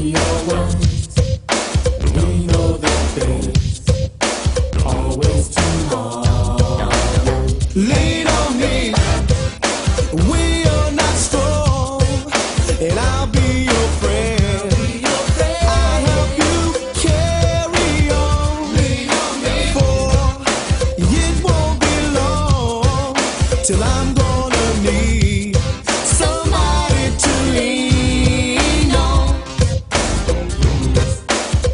We are one. We know that there's always tomorrow. Lean on me. We are not strong, and I'll be your friend. I'll help you carry on. For it won't be long till I'm gonna need somebody to lean on.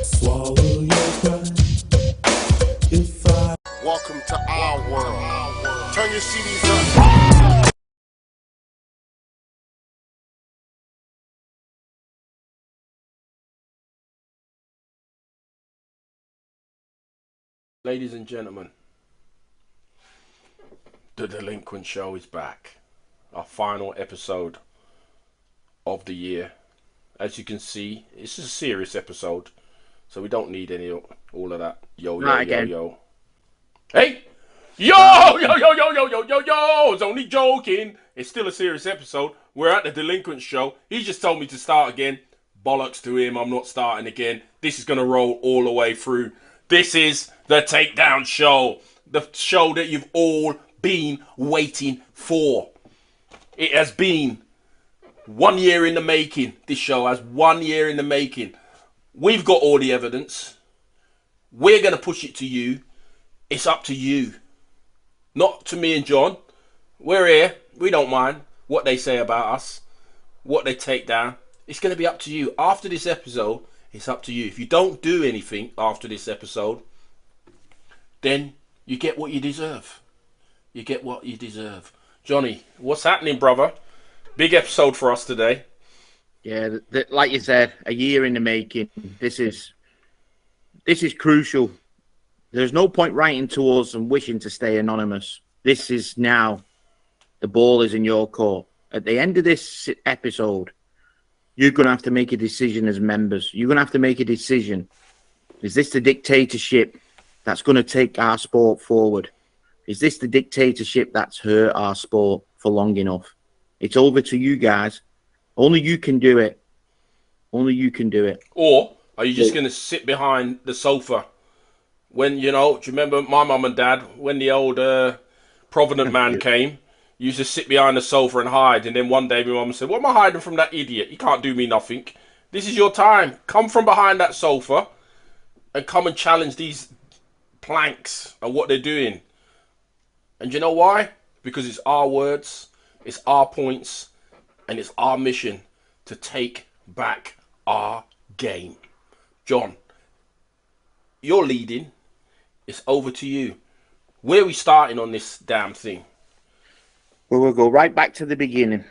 Swallow your pride. If I Welcome to our world. Turn your CDs up. Ladies and gentlemen, the Delinquent Show is back. Our final episode of the year. As you can see, it's a serious episode, so we don't need any all of that. Yo, yo, yo, yo. Hey! Yo, yo, yo, yo, yo, yo, yo, yo! I was only joking. It's still a serious episode. We're at the Delinquent Show. He just told me to start again. Bollocks to him. I'm not starting again. This is going to roll all the way through. This is the Takedown Show. The show that you've all been waiting for. It has been 1 year in the making. This show has 1 year in the making. We've got all the evidence. We're going to push it to you. It's up to you. Not to me and John. We're here. We don't mind what they say about us. What they take down. It's going to be up to you. After this episode, it's up to you. If you don't do anything after this episode, then you get what you deserve. You get what you deserve. Johnny, what's happening, brother? Big episode for us today. Yeah, like you said, a year in the making. This is crucial. There's no point writing to us and wishing to stay anonymous. This is now, the ball is in your court. At the end of this episode, you're going to have to make a decision as members. You're going to have to make a decision. Is this the dictatorship that's going to take our sport forward? Is this the dictatorship that's hurt our sport for long enough? It's over to you guys. Only you can do it. Only you can do it. Or are you just going to sit behind the sofa? When, you know, do you remember my mum and dad, when the old Provident man came, you used to sit behind the sofa and hide. And then one day my mum said, what am I hiding from that idiot? He can't do me nothing. This is your time. Come from behind that sofa and come and challenge these planks and what they're doing. And you know why? Because it's our words, it's our points, and it's our mission to take back our game. John, you're leading. It's over to you. Where are we starting on this damn thing? Well, we'll go right back to the beginning.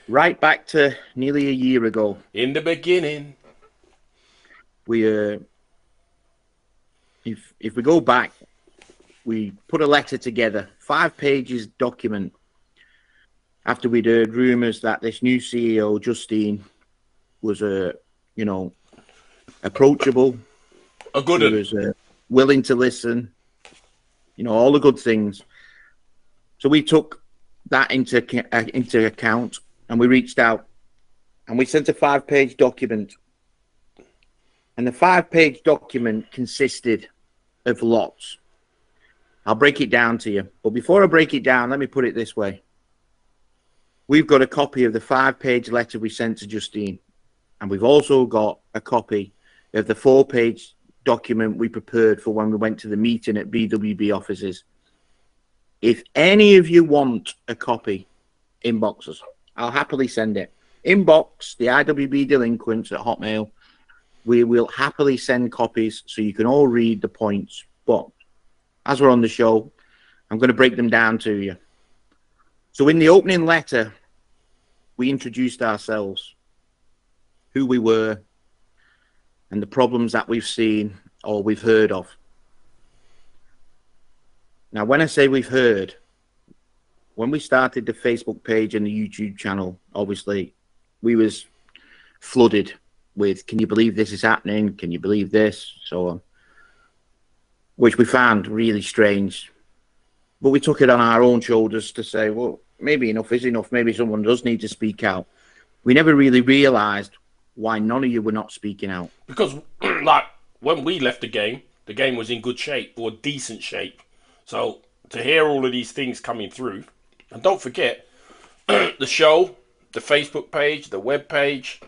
Right back to nearly a year ago. In the beginning. We, if we go back, we put a letter together, 5 pages document, after we'd heard rumours that this new CEO, Justine, was, approachable. A good one. He was willing to listen. You know, all the good things. So we took that into account, and we reached out, and we sent a 5-page document. And the 5-page document consisted of lots. I'll break it down to you. But before I break it down, let me put it this way. We've got a copy of the 5-page letter we sent to Justine. And we've also got a copy of the 4-page document we prepared for when we went to the meeting at B.W.B. offices. If any of you want a copy, inbox us. I'll happily send it. Inbox the I.W.B.Delinquents at Hotmail. We will happily send copies so you can all read the points. But as we're on the show, I'm going to break them down to you. So in the opening letter, we introduced ourselves, who we were, and the problems that we've seen or we've heard of. Now, when I say we've heard, when we started the Facebook page and the YouTube channel, obviously, we was flooded with, can you believe this is happening? Can you believe this? So on. Which we found really strange. But we took it on our own shoulders to say, well, maybe enough is enough. Maybe someone does need to speak out. We never really realized why none of you were not speaking out. Because, like, when we left the game was in good shape or decent shape. So to hear all of these things coming through, and don't forget, the show, the Facebook page, the web page,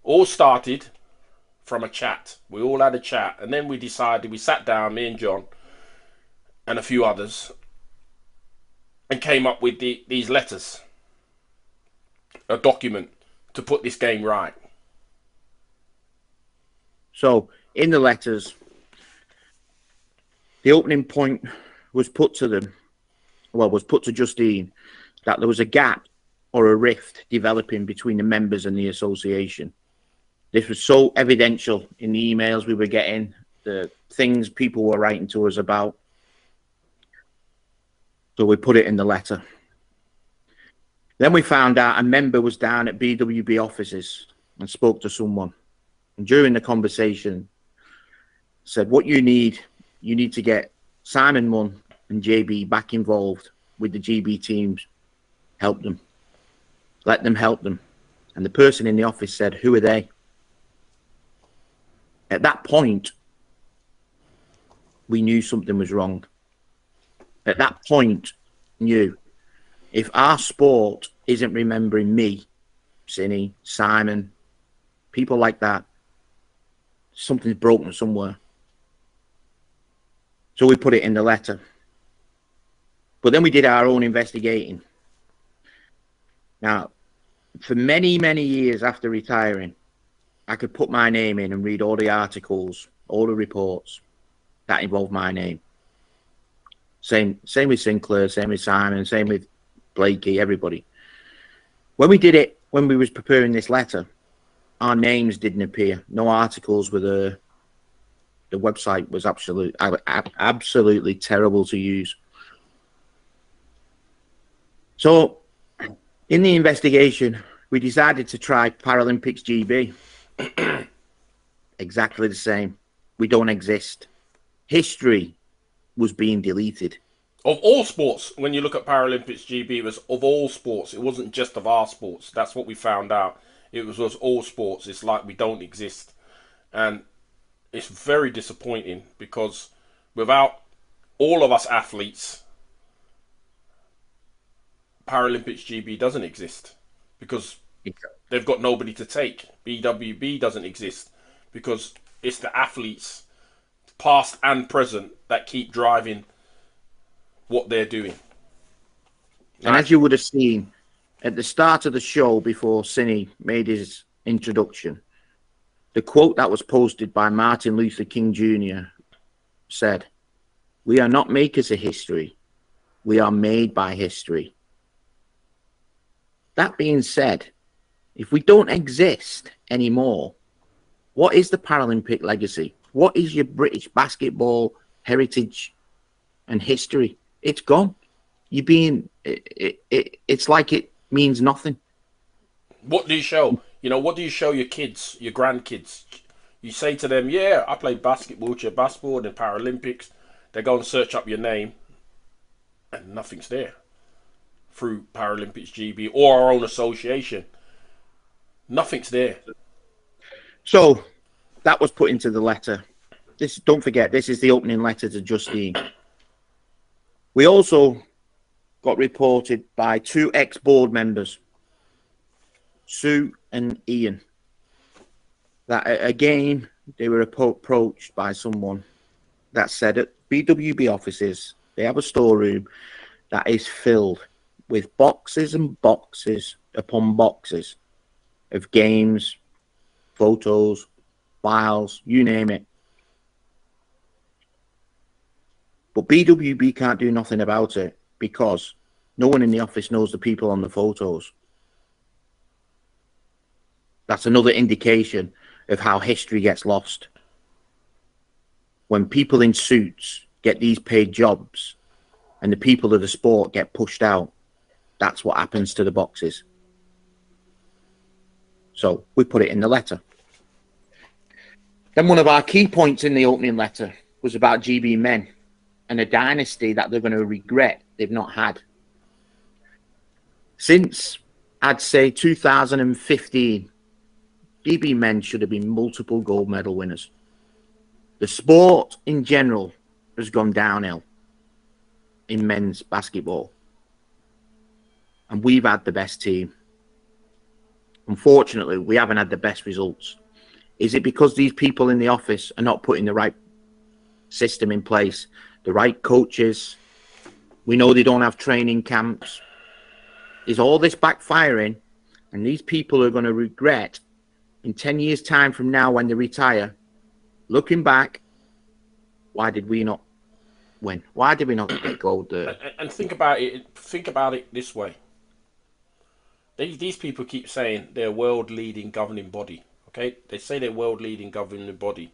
all started from a chat. We all had a chat, and then we sat down, me and John, and a few others, and came up with these letters, a document to put this game right. So in the letters, the opening point was put to Justine, that there was a gap or a rift developing between the members and the association. This was so evidential in the emails we were getting, the things people were writing to us about. So we put it in the letter. Then we found out a member was down at B.W.B. offices and spoke to someone. And during the conversation, said, what you need to get Simon Munn and JB back involved with the GB teams. Help them. Let them help them. And the person in the office said, who are they? At that point, we knew something was wrong. At that point, knew if our sport isn't remembering me, Cinny, Simon, people like that, something's broken somewhere. So we put it in the letter. But then we did our own investigating. Now, for many, many years after retiring, I could put my name in and read all the articles, all the reports that involved my name. Same with Sinclair, same with Simon, same with Blakey, everybody. When we did it, when we was preparing this letter, our names didn't appear. No articles were there. The website was absolutely terrible to use. So, in the investigation, we decided to try Paralympics GB. Exactly the same. We don't exist. History was being deleted. Of all sports, when you look at Paralympics GB, it was of all sports. It wasn't just of our sports. That's what we found out. It was all sports. It's like we don't exist. And it's very disappointing because without all of us athletes, Paralympics GB doesn't exist because they've got nobody to take. B.W.B. doesn't exist because it's the athletes, past and present, that keep driving what they're doing. And as you would have seen at the start of the show before Cinny made his introduction, the quote that was posted by Martin Luther King Jr. said, "We are not makers of history. We are made by history." That being said, if we don't exist anymore, what is the Paralympic legacy? What is your British basketball heritage and history? It's gone. It's like it means nothing. What do you show? What do you show your kids, your grandkids? You say to them, yeah, I played basketball, wheelchair basketball in the Paralympics. They go and search up your name and nothing's there through Paralympics GB or our own association. Nothing's there. So that was put into the letter. Don't forget, this is the opening letter to Justine. We also got reported by 2 ex-board members, Sue and Ian, that again, they were approached by someone that said at B.W.B. offices, they have a storeroom that is filled with boxes and boxes upon boxes of games, photos, files, you name it. But B.W.B. can't do nothing about it because no one in the office knows the people on the photos. That's another indication of how history gets lost. When people in suits get these paid jobs and the people of the sport get pushed out, that's what happens to the boxes. So we put it in the letter. Then one of our key points in the opening letter was about GB men and a dynasty that they're going to regret they've not had. Since, I'd say, 2015, GB men should have been multiple gold medal winners. The sport in general has gone downhill in men's basketball. And we've had the best team. Unfortunately, we haven't had the best results. Is it because these people in the office are not putting the right system in place, the right coaches? We know they don't have training camps. Is all this backfiring? And these people are going to regret in 10 years' time from now when they retire, looking back, why did we not win? Why did we not get gold there? And think about it. Think about it this way. These people keep saying they're world leading governing body. Okay, they say they're world leading governing body.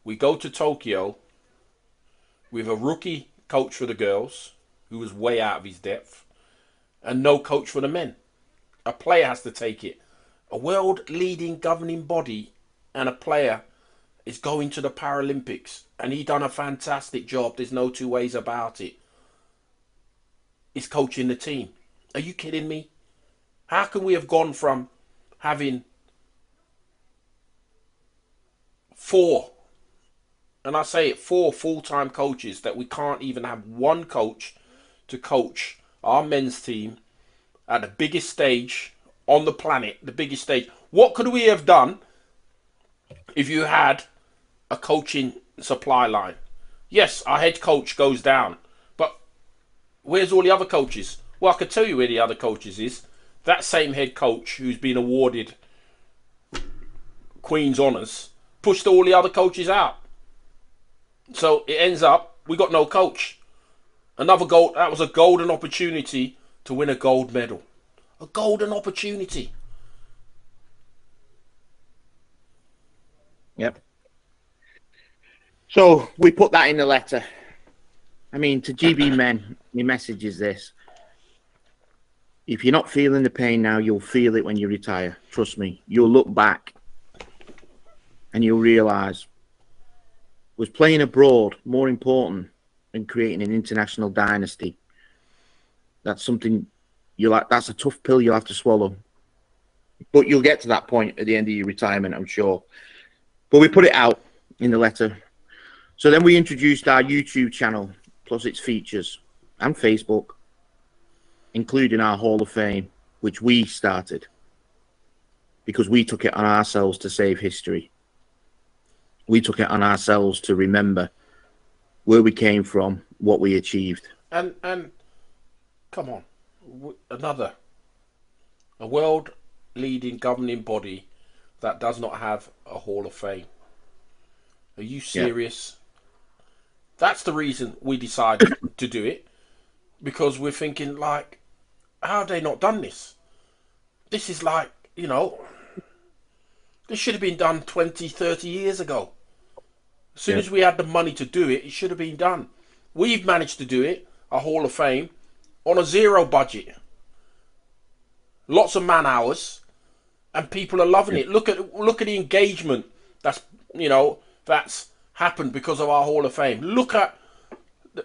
We go to Tokyo with a rookie coach for the girls who was way out of his depth, and no coach for the men. A player has to take it. A world leading governing body and a player is going to the Paralympics, and he done a fantastic job. There's no two ways about it. He's coaching the team. Are you kidding me? How can we have gone from having 4, and I say it, 4 full-time coaches, that we can't even have one coach to coach our men's team at the biggest stage on the planet, the biggest stage? What could we have done if you had a coaching supply line? Yes, our head coach goes down, but where's all the other coaches? Well, I could tell you where the other coaches is. That same head coach who's been awarded Queen's Honours pushed all the other coaches out. So it ends up, we got no coach. Another gold, that was a golden opportunity to win a gold medal. A golden opportunity. Yep. So we put that in the letter. I mean, to GB men, my message is this. If you're not feeling the pain now, you'll feel it when you retire. Trust me. You'll look back and you'll realise, was playing abroad more important than creating an international dynasty? That's something that's a tough pill you'll have to swallow. But you'll get to that point at the end of your retirement, I'm sure. But we put it out in the letter. So then we introduced our YouTube channel, plus its features, and Facebook, including our Hall of Fame, which we started because we took it on ourselves to save history. We took it on ourselves to remember where we came from, what we achieved. And come on, a world leading governing body that does not have a Hall of Fame. Are you serious? Yeah. That's the reason we decided to do it, because we're thinking, like, how have they not done this? This is like, this should have been done 20, 30 years ago. As soon as we had the money to do it, it should have been done. We've managed to do it, a Hall of Fame, on a zero budget. Lots of man hours, and people are loving it. Look at the engagement that's happened because of our Hall of Fame. Look at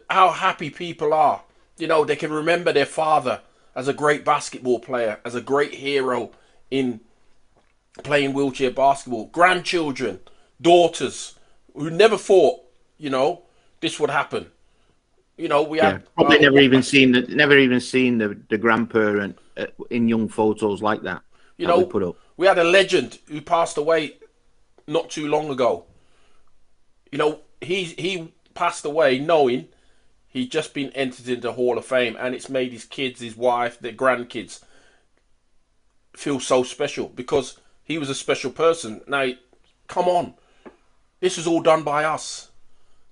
how happy people are. They can remember their father as a great basketball player, as a great hero in playing wheelchair basketball. Grandchildren, daughters, who never thought, this would happen. We had probably never even seen the grandparent in young photos like that. We put up. We had a legend who passed away not too long ago. He passed away knowing he'd just been entered into the Hall of Fame, and it's made his kids, his wife, their grandkids feel so special because he was a special person. Now, come on. This was all done by us.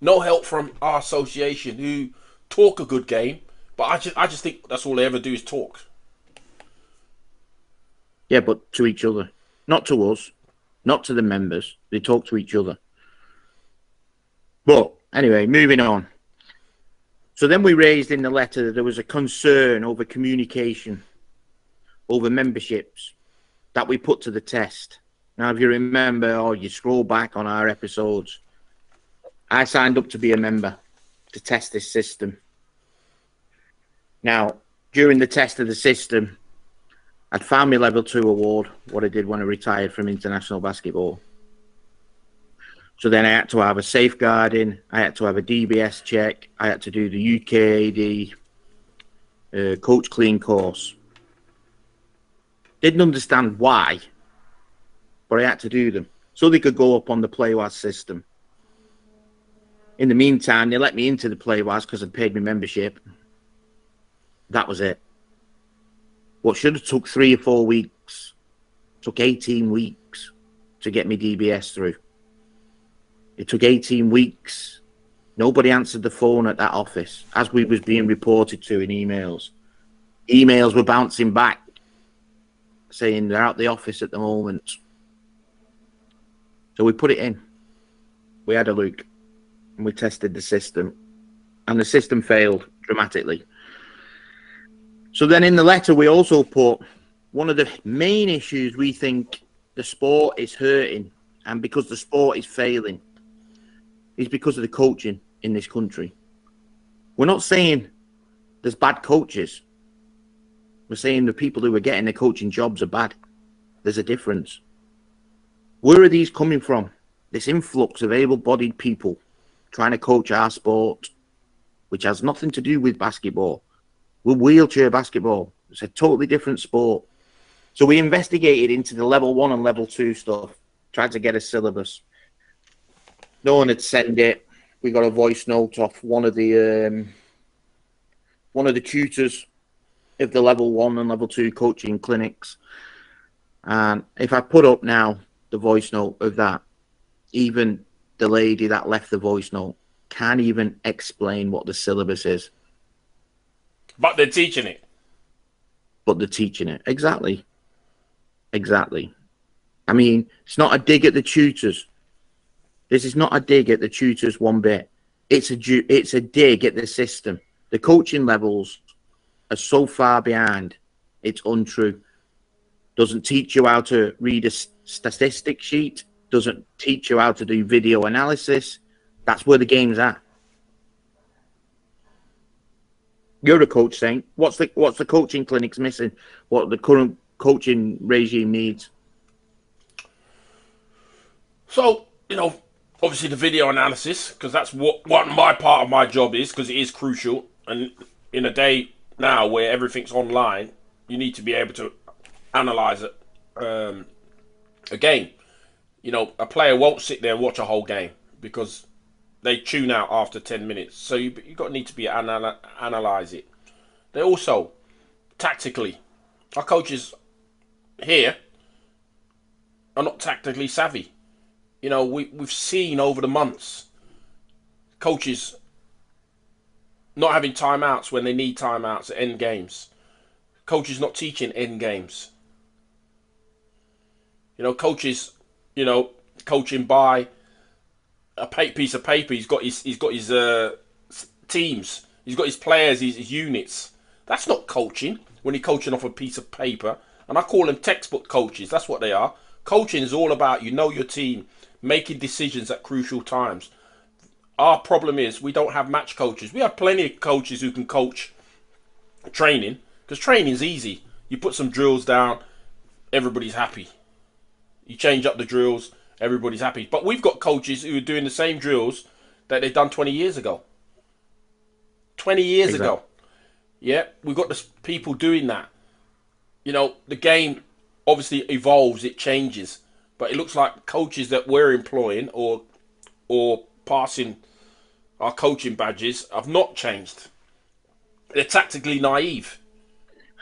No help from our association, who talk a good game, but I just think that's all they ever do is talk. Yeah, but to each other. Not to us. Not to the members. They talk to each other. But anyway, moving on. So then we raised in the letter that there was a concern over communication, over memberships, that we put to the test. Now, if you remember, or you scroll back on our episodes, I signed up to be a member to test this system. Now, during the test of the system, I'd found my level 2 award, what I did when I retired from international basketball. So then I had to have a safeguarding, I had to have a DBS check, I had to do the UKAD coach clean course. Didn't understand why, but I had to do them so they could go up on the PlayWAS system. In the meantime, they let me into the PlayWAS because I'd paid my membership. That was it. What should have took 3 or 4 weeks took 18 weeks to get me DBS through. It took 18 weeks. Nobody answered the phone at that office as we was being reported to in emails. Emails were bouncing back saying they're out the office at the moment. So we put it in. We had a look and we tested the system, and the system failed dramatically. So then in the letter, we also put one of the main issues we think the sport is hurting, and because the sport is failing, is because of the coaching in this country. We're not saying there's bad coaches. We're saying the people who are getting the coaching jobs are bad. There's a difference. Where are these coming from? This influx of able-bodied people trying to coach our sport, which has nothing to do with basketball. We're wheelchair basketball. It's a totally different sport. So we investigated into the level 1 and level 2 stuff, tried to get a syllabus. No one had sent it. We got a voice note off one of the tutors of the level 1 and level 2 coaching clinics. And if I put up now the voice note of that, even the lady that left the voice note can't even explain what the syllabus is. But they're teaching it. But they're teaching it. Exactly. Exactly. I mean, it's not a dig at the tutors. This is not a dig at the tutors one bit. It's a dig at the system. The coaching levels are so far behind. It's untrue. Doesn't teach you how to read a statistic sheet. Doesn't teach you how to do video analysis. That's where the game's at. You're a coach, Saint. What's the coaching clinics missing? What the current coaching regime needs? So, obviously the video analysis, because that's what my part of my job is, because it is crucial. And in a day now where everything's online, you need to be able to analyze it. A game. A player won't sit there and watch a whole game because they tune out after 10 minutes. So you need to be analyze it. They also, tactically, our coaches here are not tactically savvy. We've seen over the months coaches not having timeouts when they need timeouts at end games. Coaches not teaching end games. Coaches, coaching by a piece of paper. He's got his teams. He's got his players, his units. That's not coaching when you're coaching off a piece of paper. And I call them textbook coaches. That's what they are. Coaching is all about your team, making decisions at crucial times. Our problem is we don't have match coaches. We have plenty of coaches who can coach training, because training is easy. You put some drills down, everybody's happy. You change up the drills, everybody's happy. But we've got coaches who are doing the same drills that they've done 20 years ago. 20 years ago. Yeah, we've got the people doing that. The game obviously evolves, it changes. But it looks like coaches that we're employing or passing our coaching badges have not changed. They're tactically naive.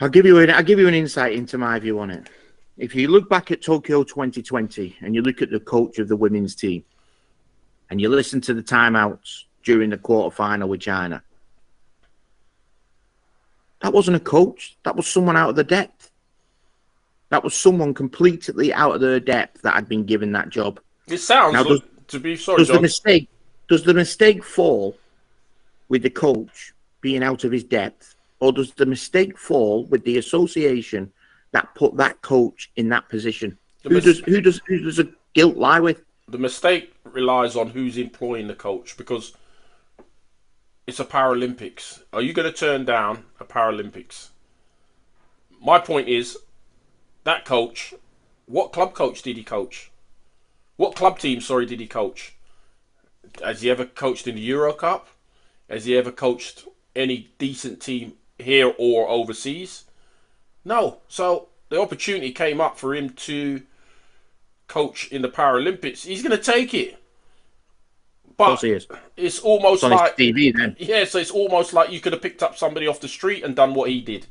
I'll give you an insight into my view on it. If you look back at Tokyo 2020 and you look at the coach of the women's team and you listen to the timeouts during the quarterfinal with China, that wasn't a coach. That was someone out of the depth. That was someone completely out of their depth that had been given that job. It sounds now, does the mistake fall with the coach being out of his depth, or does the mistake fall with the association that put that coach in that position? Who does the guilt lie with? The mistake relies on who's employing the coach, because it's a Paralympics. Are you going to turn down a Paralympics? My point is, that coach, what club coach did he coach? What club team, sorry, did he coach? Has he ever coached in the Euro Cup? Has he ever coached any decent team here or overseas? No. So the opportunity came up for him to coach in the Paralympics. He's going to take it. But Of course he is. it's almost It's on like his TV then. yeah, so it's almost like you could have picked up somebody off the street and done what he did.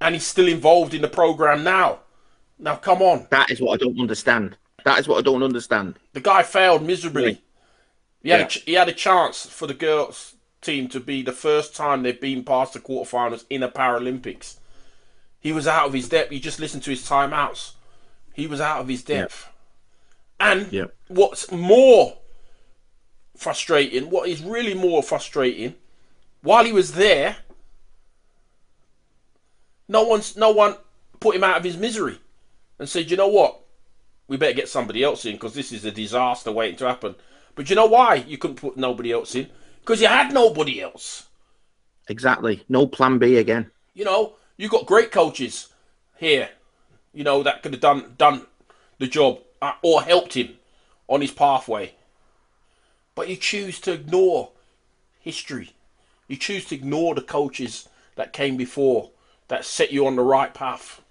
And he's still involved in the program now. Now, come on. That is what I don't understand. That is what I don't understand. The guy failed miserably. Yeah. He had a chance for the girls' team to be the first time they've been past the quarterfinals in a Paralympics. He was out of his depth. You just listen to his timeouts. He was out of his depth. And what's more frustrating, what is really more frustrating, while he was there, no one put him out of his misery and said, you know what, we better get somebody else in because this is a disaster waiting to happen. But you know why you couldn't put nobody else in? Because you had nobody else. Exactly. No plan B again. You know, you got great coaches here, you know, that could have done the job or helped him on his pathway. But you choose to ignore history. You choose to ignore the coaches that came before, that set you on the right path.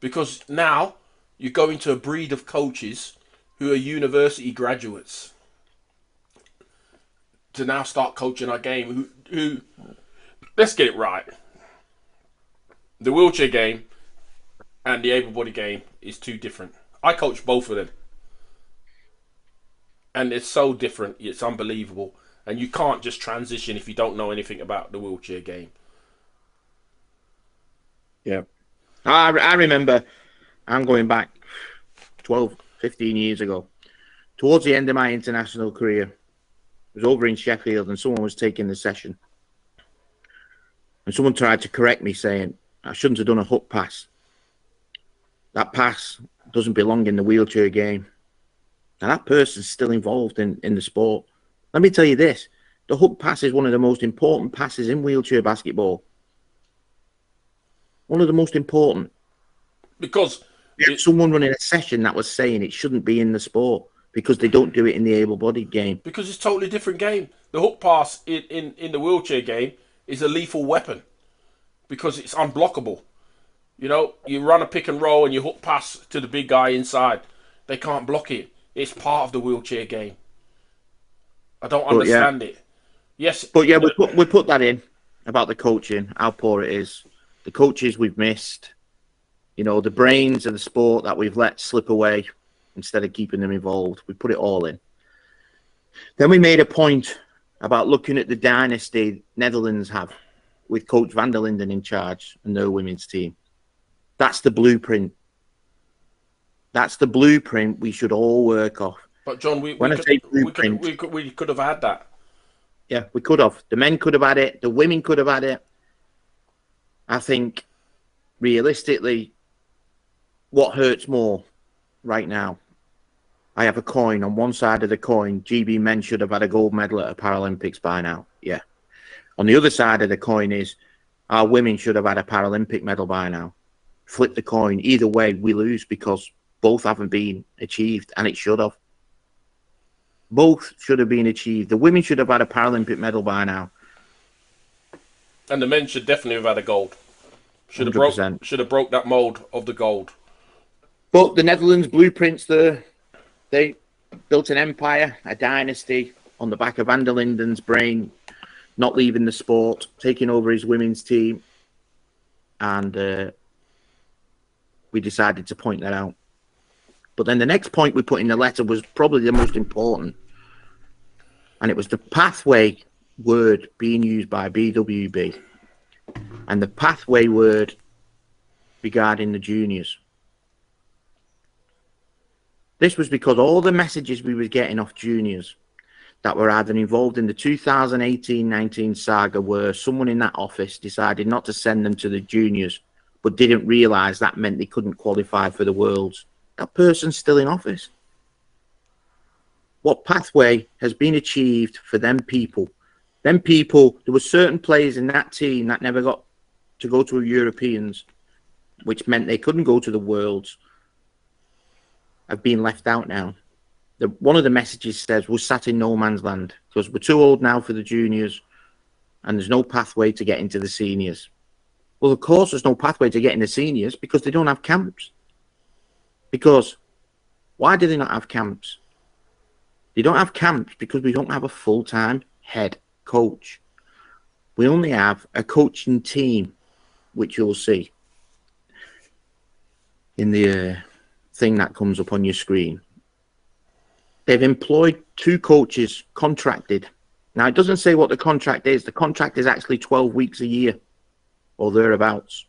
Because now you go into a breed of coaches who are university graduates to now start coaching our game. Who let's get it right. The wheelchair game and the able-bodied game is two different. I coach both of them. And it's so different, it's unbelievable. And you can't just transition if you don't know anything about the wheelchair game. Yeah. I remember, I'm going back 12, 15 years ago. Towards the end of my international career, I was over in Sheffield and someone was taking the session. And someone tried to correct me saying, I shouldn't have done a hook pass. That pass doesn't belong in the wheelchair game. And that person's still involved in the sport. Let me tell you this. The hook pass is one of the most important passes in wheelchair basketball. One of the most important. Because someone running a session that was saying it shouldn't be in the sport because they don't do it in the able-bodied game. Because it's a totally different game. The hook pass in the wheelchair game is a lethal weapon because it's unblockable. You know, you run a pick and roll and you hook pass to the big guy inside. They can't block it. It's part of the wheelchair game. I don't understand it. Yes. But yeah, we put that in about the coaching, how poor it is. The coaches we've missed. You know, the brains of the sport that we've let slip away instead of keeping them involved. We put it all in. Then we made a point about looking at the dynasty Netherlands have with Coach van der Linden in charge and their women's team. That's the blueprint. That's the blueprint we should all work off. But John, we could have had that. Yeah, we could have. The men could have had it. The women could have had it. I think, realistically, what hurts more right now? I have a coin. On one side of the coin, GB men should have had a gold medal at a Paralympics by now. Yeah. On the other side of the coin is our women should have had a Paralympic medal by now. Flip the coin. Either way, we lose because both haven't been achieved, and it should have. Both should have been achieved. The women should have had a Paralympic medal by now. And the men should definitely have had a gold. Should have broke that mold of the gold. But the Netherlands blueprints they built an empire, a dynasty on the back of Van der Linden's brain, not leaving the sport, taking over his women's team, and we decided to point that out. But then the next point we put in the letter was probably the most important, and it was the pathway word being used by BWB, and the pathway word regarding the juniors. This was because all the messages we were getting off juniors that were either involved in the 2018-19 saga where someone in that office decided not to send them to the juniors but didn't realise that meant they couldn't qualify for the Worlds. That person's still in office. What pathway has been achieved for them people? Them people, there were certain players in that team that never got to go to Europeans which meant they couldn't go to the Worlds, have been left out now. One of the messages says we're sat in no man's land because we're too old now for the juniors and there's no pathway to get into the seniors. Well, of course, there's no pathway to get in the seniors because they don't have camps. Because why do they not have camps? They don't have camps because we don't have a full-time head coach. We only have a coaching team, which you'll see in the thing that comes up on your screen. They've employed 2 coaches contracted. Now, it doesn't say what the contract is. The contract is actually 12 weeks a year or thereabouts.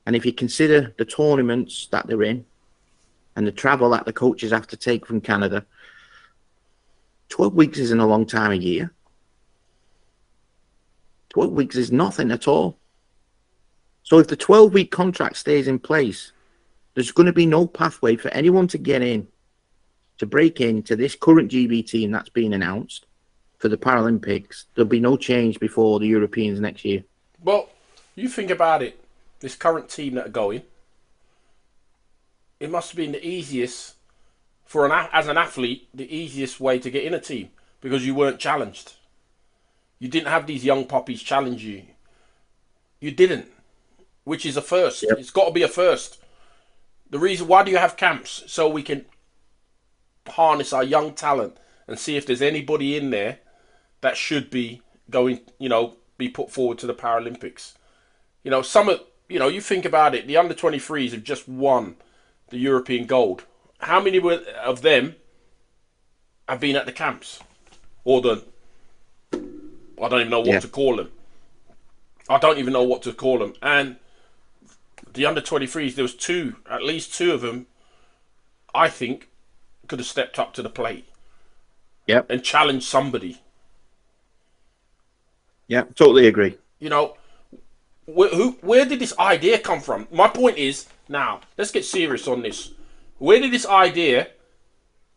And if you consider the tournaments that they're in and the travel that the coaches have to take from Canada, 12 weeks isn't a long time a year. 12 weeks is nothing at all. So if the 12-week contract stays in place, there's going to be no pathway for anyone to get in, to break into this current GB team that's been announced for the Paralympics. There'll be no change before the Europeans next year. Well, you think about it. This current team that are going, it must have been the easiest for as an athlete, the easiest way to get in a team because you weren't challenged. You didn't have these young puppies challenge you. You didn't, which is a first. Yep. It's got to be a first. The reason why do you have camps? So we can harness our young talent and see if there's anybody in there that should be going, be put forward to the Paralympics. You think about it, the under-23s have just won the European gold. How many of them have been at the camps? Or I don't even know what to call them. I don't even know what to call them. And the under-23s, there was at least two of them, I think, could have stepped up to the plate. Yep. And challenged somebody. Yeah, totally agree. Where did this idea come from? My point is, now, let's get serious on this. Where did this idea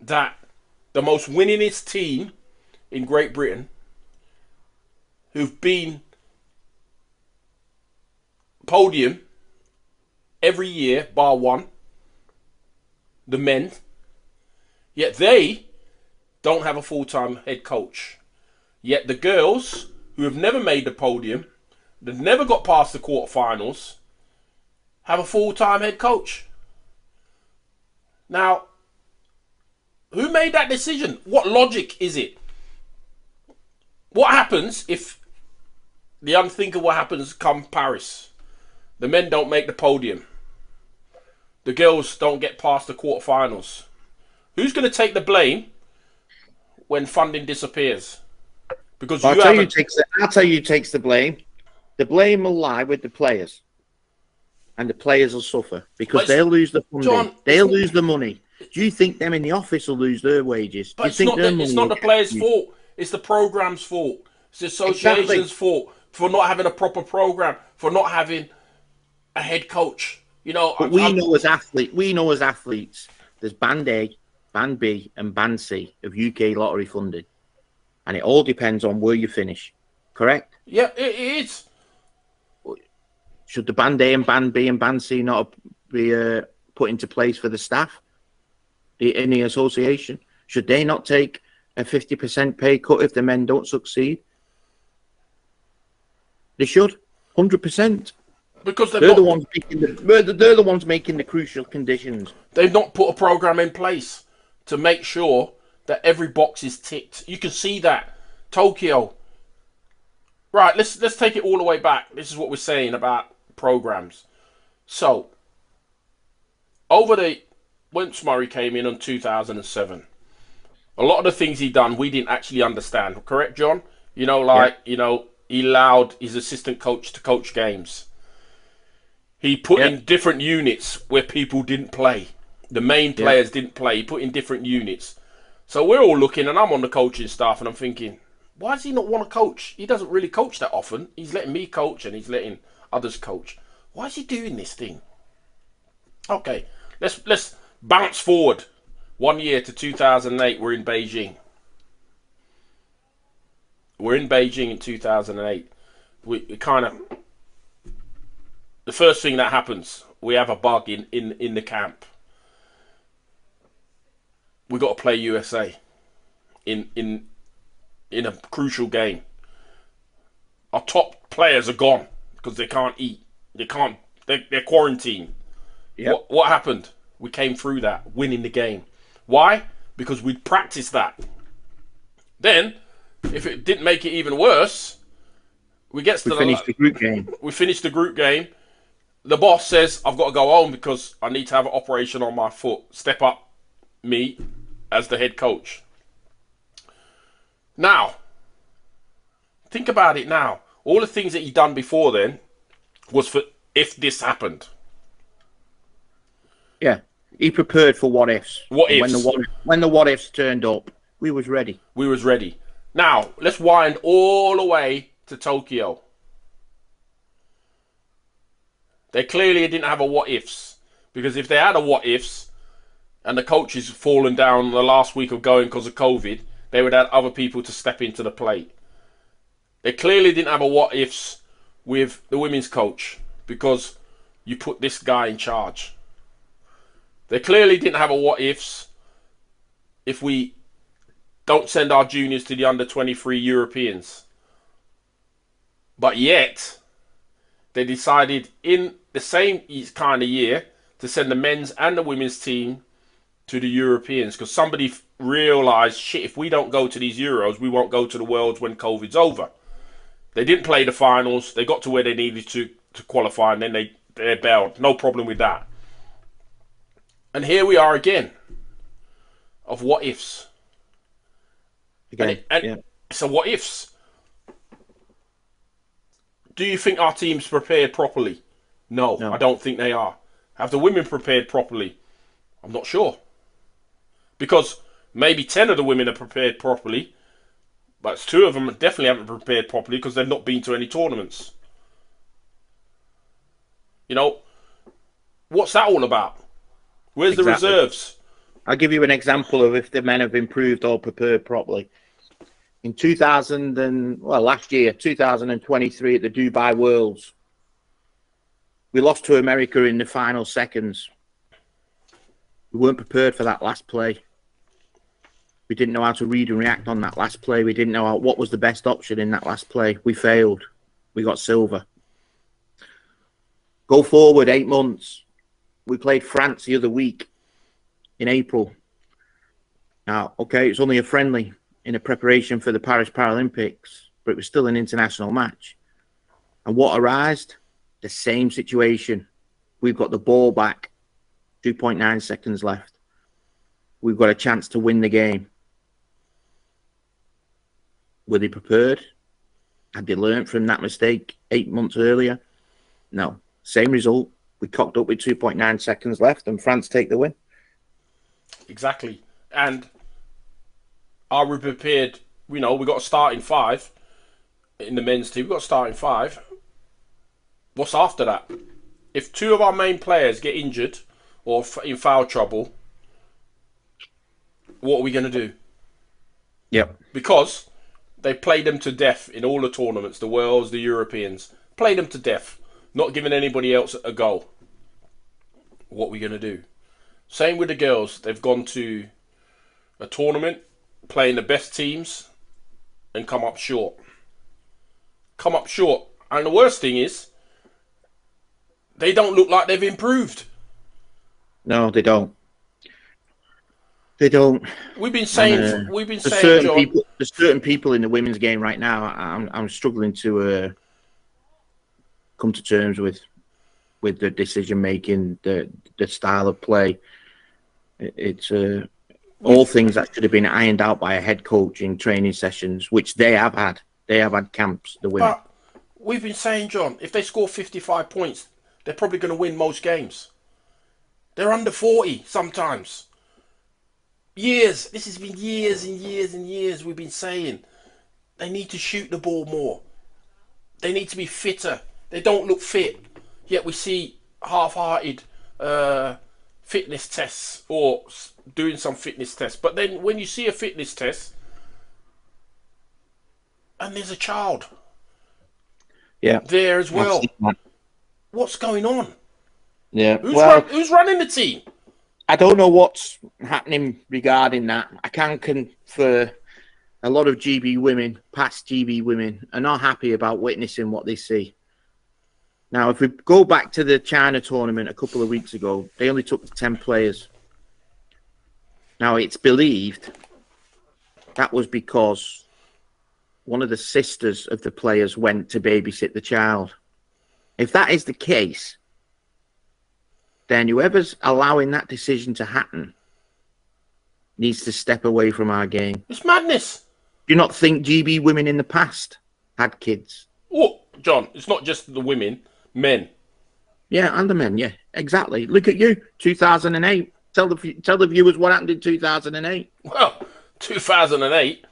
that the most winningest team in Great Britain, who've been podium every year, bar one, the men, yet they don't have a full-time head coach. Yet the girls, who have never made the podium, they've never got past the quarterfinals, have a full-time head coach. Now, who made that decision? What logic is it? What happens if the unthinkable happens come Paris? The men don't make the podium. The girls don't get past the quarterfinals. Who's going to take the blame when funding disappears? Because I'll tell you who takes the blame. The blame will lie with the players. And the players will suffer because they'll lose the funding. John, they'll lose the money. Do you think them in the office will lose their wages? But it's not the players' fault. It's the program's fault. It's the association's fault for not having a proper program, for not having a head coach. But we know as athletes, there's Band A, Band B, and Band C of UK lottery funding, and it all depends on where you finish. Correct? Yeah, it is. Should the Band A and Band B and Band C not be put into place for the staff in the association? Should they not take a 50% pay cut if the men don't succeed? They should, 100%. Because they're the ones making the crucial conditions. They've not put a program in place to make sure that every box is ticked. You can see that Tokyo. Right, let's take it all the way back. This is what we're saying about programs. So, once Murray came in 2007, a lot of the things he done we didn't actually understand. Correct, John? He allowed his assistant coach to coach games. He put in different units where people didn't play. The main players didn't play. He put in different units. So we're all looking, and I'm on the coaching staff, and I'm thinking, why does he not want to coach? He doesn't really coach that often. He's letting me coach, and he's letting others coach. Why is he doing this thing? Okay, let's bounce forward 1 year to 2008. We're in Beijing. We're in Beijing in 2008. We kind of... The first thing that happens, have a bug in the camp. We got to play USA in a crucial game. Our top players are gone because they can't eat. They're quarantined. Yep. What happened? We came through that, winning the game. Why? Because we'd practiced that. Then, if it didn't make it even worse, we finished the group game. We finished the group game. The boss says, I've got to go home because I need to have an operation on my foot. Step up me as the head coach. Now, think about it now. All the things that he done before then was for if this happened. Yeah, he prepared for what ifs. What ifs? When the what ifs turned up, we was ready. We was ready. Now, let's wind all the way to Tokyo. They clearly didn't have a what ifs. Because if they had a what ifs, and the coaches fallen down the last week of going because of COVID, they would have other people to step into the plate. They clearly didn't have a what ifs with the women's coach because you put this guy in charge. They clearly didn't have a what ifs if we don't send our juniors to the under 23 Europeans. But yet, they decided in the same kind of year to send the men's and the women's team to the Europeans because somebody realised, shit, if we don't go to these Euros, we won't go to the Worlds when COVID's over. They didn't play the finals. They got to where they needed to qualify, and then they bailed. No problem with that. And here we are again, of what ifs. Again, yeah. So what ifs? Do you think our team's prepared properly? No, I don't think they are. Have the women prepared properly? I'm not sure. Because maybe 10 of the women are prepared properly, but 2 of them definitely haven't prepared properly because they've not been to any tournaments. You know, what's that all about? Where's the reserves? I'll give you an example of if the men have improved or prepared properly. In last year, 2023 at the Dubai Worlds, we lost to America in the final seconds. We weren't prepared for that last play. We didn't know how to read and react on that last play. We didn't know what was the best option in that last play. We failed. We got silver. Go forward 8 months. We played France the other week in April. Now, okay, it's only a friendly in a preparation for the Paris Paralympics, but it was still an international match. And what arose? The same situation. We've got the ball back, 2.9 seconds left. We've got a chance to win the game. Were they prepared? Had they learned from that mistake 8 months earlier? No. Same result. We cocked up with 2.9 seconds left and France take the win. Exactly. And are we prepared? You know, we got a starting 5 in the men's team. We've got a starting 5. What's after that? If 2 of our main players get injured or in foul trouble, what are we going to do? Yep. Because they played them to death in all the tournaments, the Worlds, the Europeans. Played them to death. Not giving anybody else a go. What are we going to do? Same with the girls. They've gone to a tournament, playing the best teams, and come up short. Come up short. And the worst thing is, they don't look like they've improved. No, they don't. They don't. We've been saying, John, there's certain people in the women's game right now. I'm struggling to come to terms with the decision making, the style of play. It's all things that should have been ironed out by a head coach in training sessions, which they have had. They have had camps. The women. But we've been saying, John, if they score 55 points, they're probably going to win most games. They're under 40 sometimes. Years. This has been years and years and years we've been saying. They need to shoot the ball more. They need to be fitter. They don't look fit. Yet we see half-hearted fitness tests or doing some fitness tests. But then when you see a fitness test and there's a child there as well, what's going on? Yeah. Who's running the team? I don't know what's happening regarding that. I can confer a lot of GB women, past GB women, are not happy about witnessing what they see. Now, if we go back to the China tournament a couple of weeks ago, they only took 10 players. Now, it's believed that was because one of the sisters of the players went to babysit the child. If that is the case, then whoever's allowing that decision to happen needs to step away from our game. It's madness. Do you not think GB women in the past had kids? Oh, John, it's not just the women, men. Yeah, and the men, yeah, exactly. Look at you, 2008. Tell the viewers what happened in 2008. Well, 2008,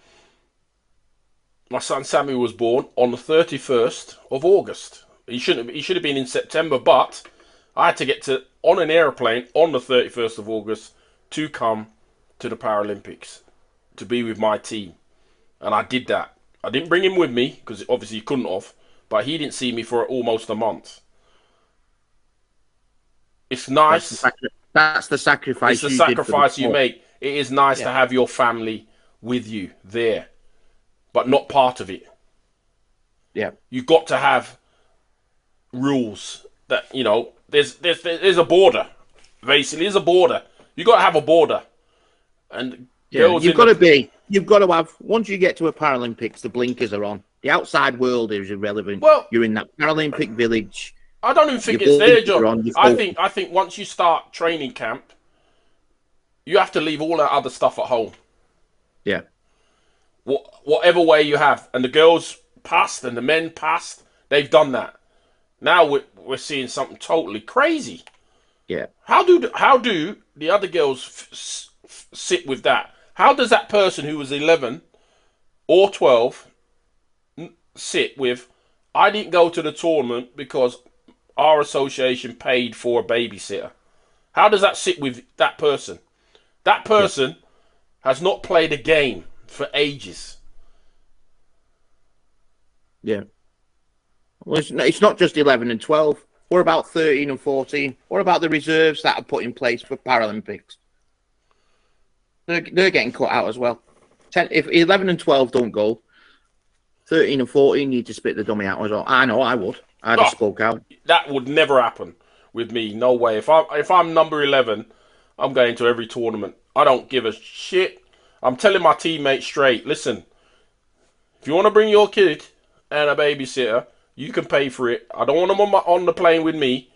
my son Samuel was born on the 31st of August. He should have been in September, but I had to get on an airplane on the 31st of August to come to the Paralympics to be with my team. And I did that. I didn't bring him with me because obviously he couldn't have, but he didn't see me for almost a month. It's nice. That's the sacrifice. It's the sacrifice you make. It is nice to have your family with you there, but not part of it. Yeah. You've got to have rules that, there's a border. Basically, there's a border. You've got to have a border. And girls you've got to have, once you get to a Paralympics, the blinkers are on. The outside world is irrelevant. Well, you're in that Paralympic village. I don't even think it's there, John. I think once you start training camp, you have to leave all that other stuff at home. Yeah. Whatever way you have. And the girls passed and the men passed. They've done that. Now we're seeing something totally crazy. Yeah. How do the other girls sit with that? How does that person who was 11 or 12 sit with, I didn't go to the tournament because our association paid for a babysitter? How does that sit with that person? That person has not played a game for ages. Yeah. Well, it's not just 11 and 12. What about 13 and 14? What about the reserves that are put in place for Paralympics? They're getting cut out as well. If 11 and 12 don't go, 13 and 14 need to spit the dummy out as well. I know I would. I'd have spoke out. That would never happen with me. No way. If I'm number 11, I'm going to every tournament. I don't give a shit. I'm telling my teammates straight, listen, if you want to bring your kid and a babysitter, you can pay for it. I don't want them on the plane with me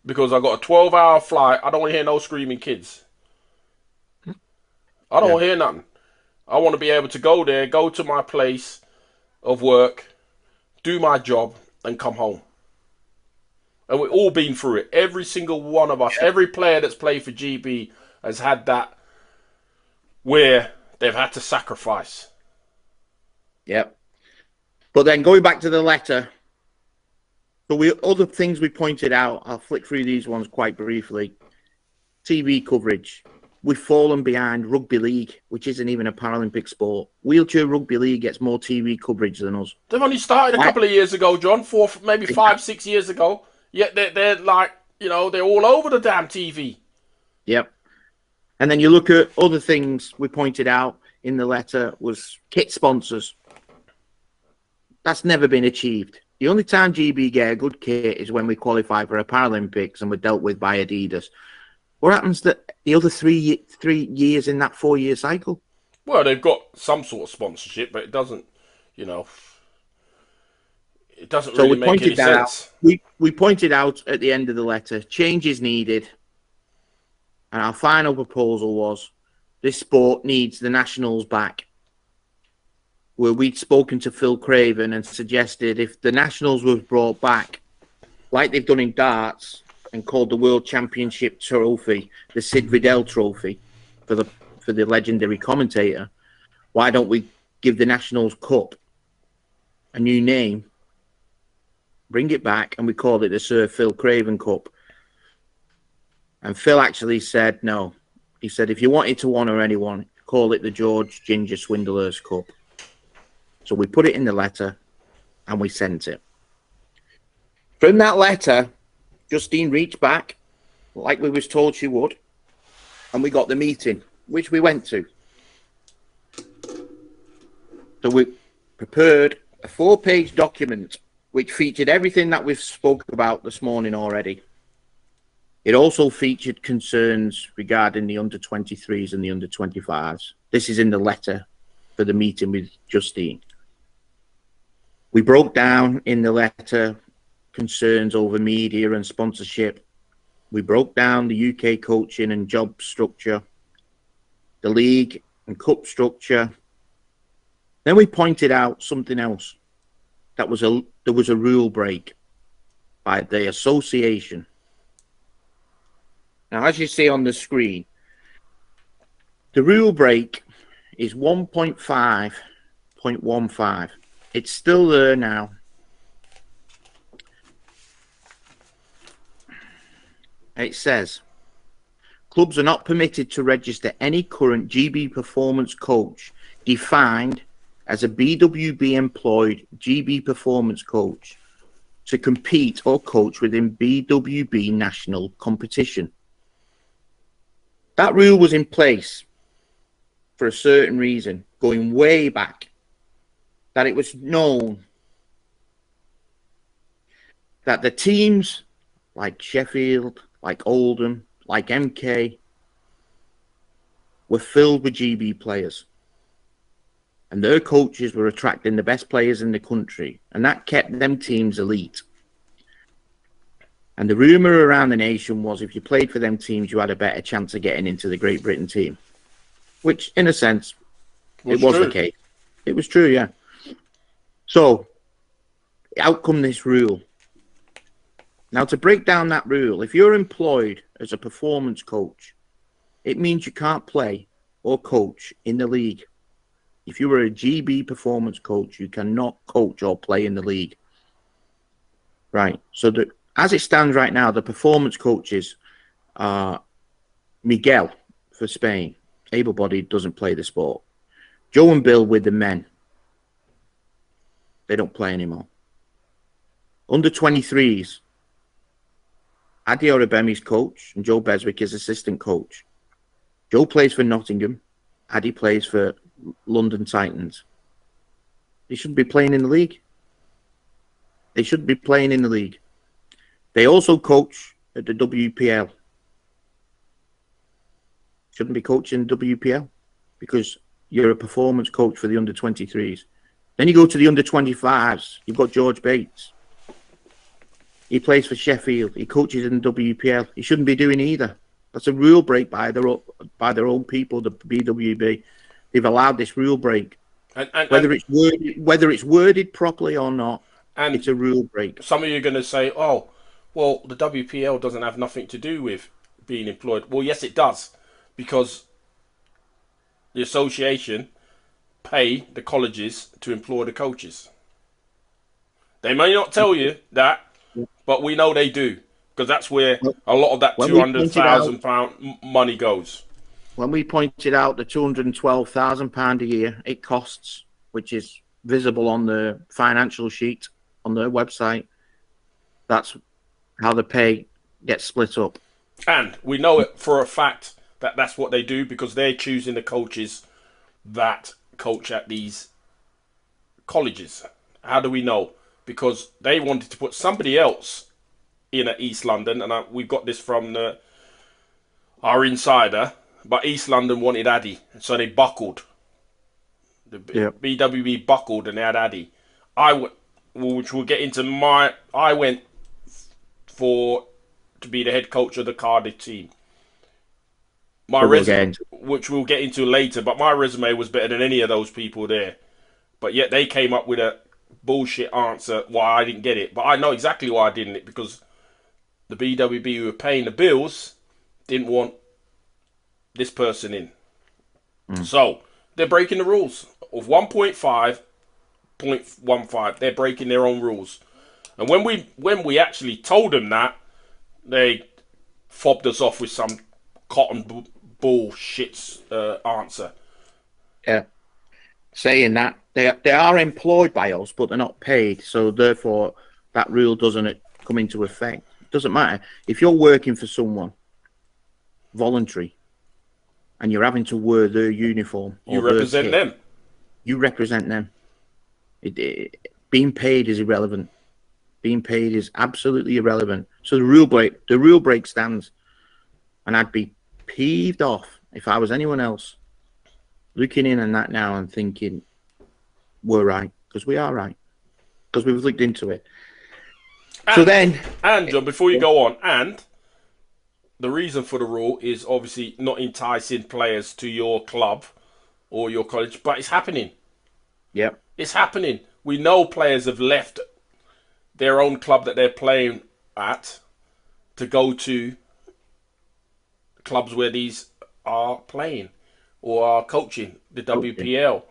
because I got a 12-hour flight. I don't want to hear no screaming kids. I don't want to hear nothing. I want to be able to go there, go to my place of work, do my job, and come home. And we've all been through it. Every single one of us, every player that's played for GB has had that where they've had to sacrifice. Yep. But then going back to the letter, so other things we pointed out, I'll flick through these ones quite briefly. TV coverage. We've fallen behind rugby league, which isn't even a Paralympic sport. Wheelchair rugby league gets more TV coverage than us. They've only started a couple of years ago, John, maybe 5-6 years ago. Yet they're like, they're all over the damn TV. Yep. And then you look at other things we pointed out in the letter was kit sponsors. That's never been achieved. The only time GB get a good kit is when we qualify for a Paralympics and we're dealt with by Adidas. What happens the other 3 years in that 4-year cycle? Well, they've got some sort of sponsorship, but it doesn't, it doesn't really make any sense. We pointed out at the end of the letter, change is needed. And our final proposal was, this sport needs the nationals back. Where we'd spoken to Phil Craven and suggested if the nationals was brought back, like they've done in darts, and called the World Championship Trophy, the Sid Riddell Trophy, for the legendary commentator, why don't we give the Nationals Cup a new name, bring it back, and we call it the Sir Phil Craven Cup? And Phil actually said no. He said, if you wanted to honour anyone, call it the George Ginger Swindlers Cup. So we put it in the letter and we sent it. From that letter, Justine reached back, like we was told she would, and we got the meeting, which we went to. So we prepared a 4-page document which featured everything that we've spoke about this morning already. It also featured concerns regarding the under-23s and the under-25s. This is in the letter for the meeting with Justine. We broke down in the letter concerns over media and sponsorship. We broke down the UK coaching and job structure, the league and cup structure. Then we pointed out something else. There was a rule break by the association. Now, as you see on the screen, the rule break is 1.5.15. It's still there now. It says, clubs are not permitted to register any current GB performance coach defined as a BWB employed GB performance coach to compete or coach within BWB national competition. That rule was in place for a certain reason, going way back, that it was known that the teams like Sheffield, like Oldham, like MK were filled with GB players. And their coaches were attracting the best players in the country. And that kept them teams elite. And the rumour around the nation was if you played for them teams, you had a better chance of getting into the Great Britain team. Which, in a sense, it was the case. It was true, yeah. So, out come this rule. Now, to break down that rule, if you're employed as a performance coach, it means you can't play or coach in the league. If you were a GB performance coach, you cannot coach or play in the league. Right. So as it stands right now, the performance coaches are Miguel for Spain. Able-bodied, doesn't play the sport. Joe and Bill with the men. They don't play anymore. Under 23s, I.W.B.Delinquents coach and Joe Beswick is assistant coach. Joe plays for Nottingham. Addy plays for London Titans. They shouldn't be playing in the league. They should be playing in the league. They also coach at the WPL. Shouldn't be coaching WPL because you're a performance coach for the under-23s. Then you go to the under-25s. You've got George Bates. He plays for Sheffield. He coaches in the WPL. He shouldn't be doing either. That's a rule break by their own people, the BWB. They've allowed this rule break. Whether it's worded properly or not, it's a rule break. Some of you are going to say, oh, well, the WPL doesn't have nothing to do with being employed. Well, yes, it does. Because the association pay the colleges to employ the coaches. They may not tell you that, but we know they do. Because that's where a lot of that £200,000 money goes. When we pointed out the £212,000 a year it costs, which is visible on the financial sheet on their website, that's how the pay gets split up. And we know it for a fact that that's what they do because they're choosing the coaches that coach at these colleges. How do we know? Because they wanted to put somebody else in at East London, and we've got this from our insider, but East London wanted Addy, so they buckled. The BWB buckled and they had Addy. Which we'll get into I went to be the head coach of the Cardiff team. Which we'll get into later, but my resume was better than any of those people there. But yet they came up with a bullshit answer why I didn't get it. But I know exactly why I didn't it, because the BWB who were paying the bills didn't want this person in. So they're breaking the rules of 1.5.15. They're breaking their own rules. And when we actually told them that, they fobbed us off with some cotton bullshit answer. Yeah, saying that they are employed by us, but they're not paid, so therefore that rule doesn't come into effect. Doesn't matter. If you're working for someone, voluntary, and you're having to wear their uniform You or their represent kit, them. you represent them. Being paid is irrelevant. Being paid is absolutely irrelevant. So the rule break stands, and I'd be peeved off if I was anyone else looking in on that now and thinking we're right, because we are right, because we've looked into it. So then, and John, before you go on, and the reason for the rule is obviously not enticing players to your club or your college, but it's happening. yep, It's happening. We know players have left their own club that they're playing at to go to clubs where these are playing or are coaching, the WPL.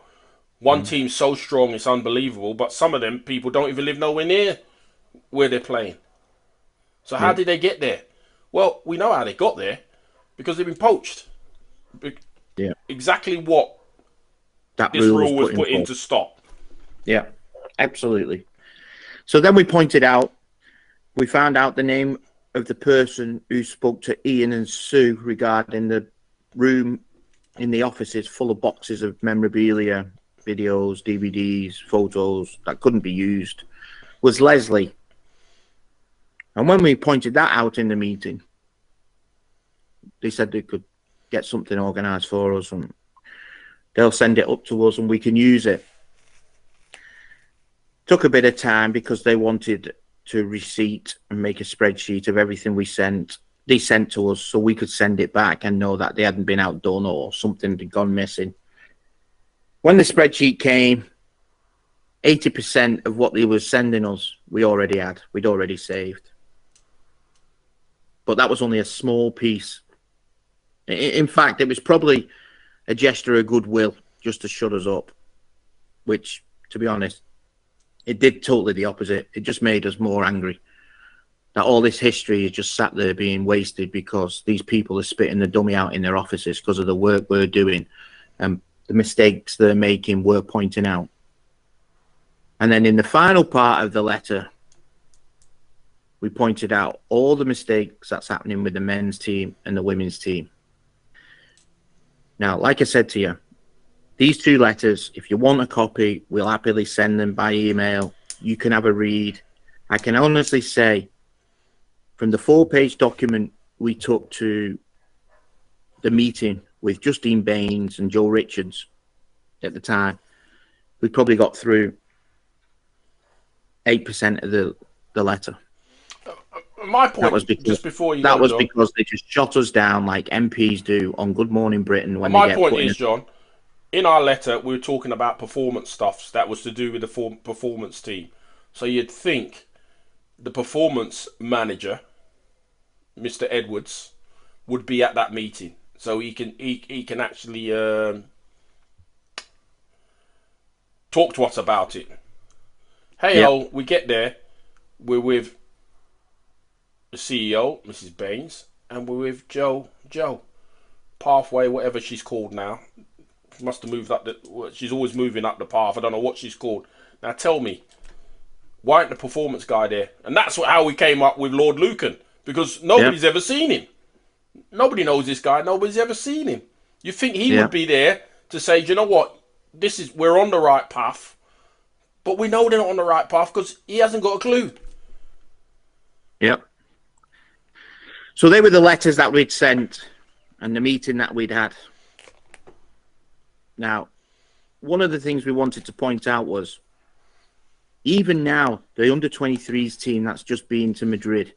One team's so strong it's unbelievable, but some of them people don't even live nowhere near where they're playing. So how did they get there? Well, we know how they got there because they've been poached. yeah, Exactly what that this rule was put in place. to stop. Yeah, absolutely. So then we found out the name of the person who spoke to Ian and Sue regarding the room in the offices full of boxes of memorabilia, videos, DVDs, photos that couldn't be used, was Leslie. And when we pointed that out in the meeting, they said they could get something organised for us and they'll send it up to us and we can use it. Took a bit of time because they wanted to receipt and make a spreadsheet of everything they sent to us so we could send it back and know that they hadn't been outdone or something had gone missing. When the spreadsheet came, 80% of what they were sending us, we'd already saved. But that was only a small piece. In fact, it was probably a gesture of goodwill just to shut us up, which, to be honest, it did totally the opposite. It just made us more angry that all this history is just sat there being wasted because these people are spitting the dummy out in their offices because of the work we're doing and the mistakes they're making, we're pointing out. And then in the final part of the letter, we pointed out all the mistakes that's happening with the men's team and the women's team. Now, like I said to you, these two letters, if you want a copy, we'll happily send them by email. You can have a read. I can honestly say, from the 4-page document we took to the meeting with Justine Baines and Joe Richards at the time, we probably got through 8% of the letter. My point, That was because, just before you that go, was John, because they just shot us down like MPs do on Good Morning Britain when my they get point put is, John, in our letter we were talking about performance stuffs that was to do with the performance team. So you'd think the performance manager, Mr. Edwards, would be at that meeting, so he can actually talk to us about it. Hey, we get there, we're with the CEO, Mrs. Baines, and we're with Joe, Pathway, whatever she's called now. She must have moved up she's always moving up the path. I don't know what she's called. Now tell me, why ain't the performance guy there? And that's how we came up with Lord Lucan, because nobody's ever seen him. Nobody knows this guy. Nobody's ever seen him. You think he would be there to say, do you know what? We're on the right path, but we know they're not on the right path because he hasn't got a clue. Yep. So they were the letters that we'd sent and the meeting that we'd had. Now, one of the things we wanted to point out was, even now, the under-23s team that's just been to Madrid,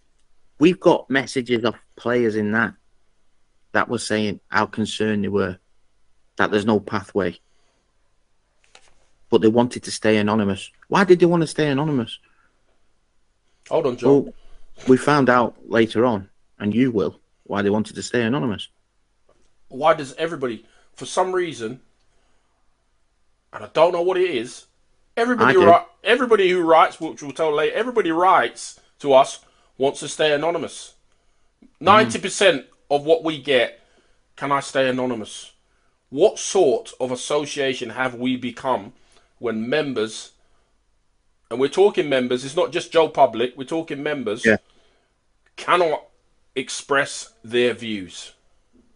we've got messages of players in that were saying how concerned they were that there's no pathway. But they wanted to stay anonymous. Why did they want to stay anonymous? Hold on, John. Well, we found out later on, and you will, why they wanted to stay anonymous. Why does everybody, for some reason, and I don't know what it is, everybody who writes, which we'll tell later, everybody writes to us wants to stay anonymous. 90% of what we get, can I stay anonymous? What sort of association have we become when members, and we're talking members, it's not just Joe Public, we're talking members, cannot express their views.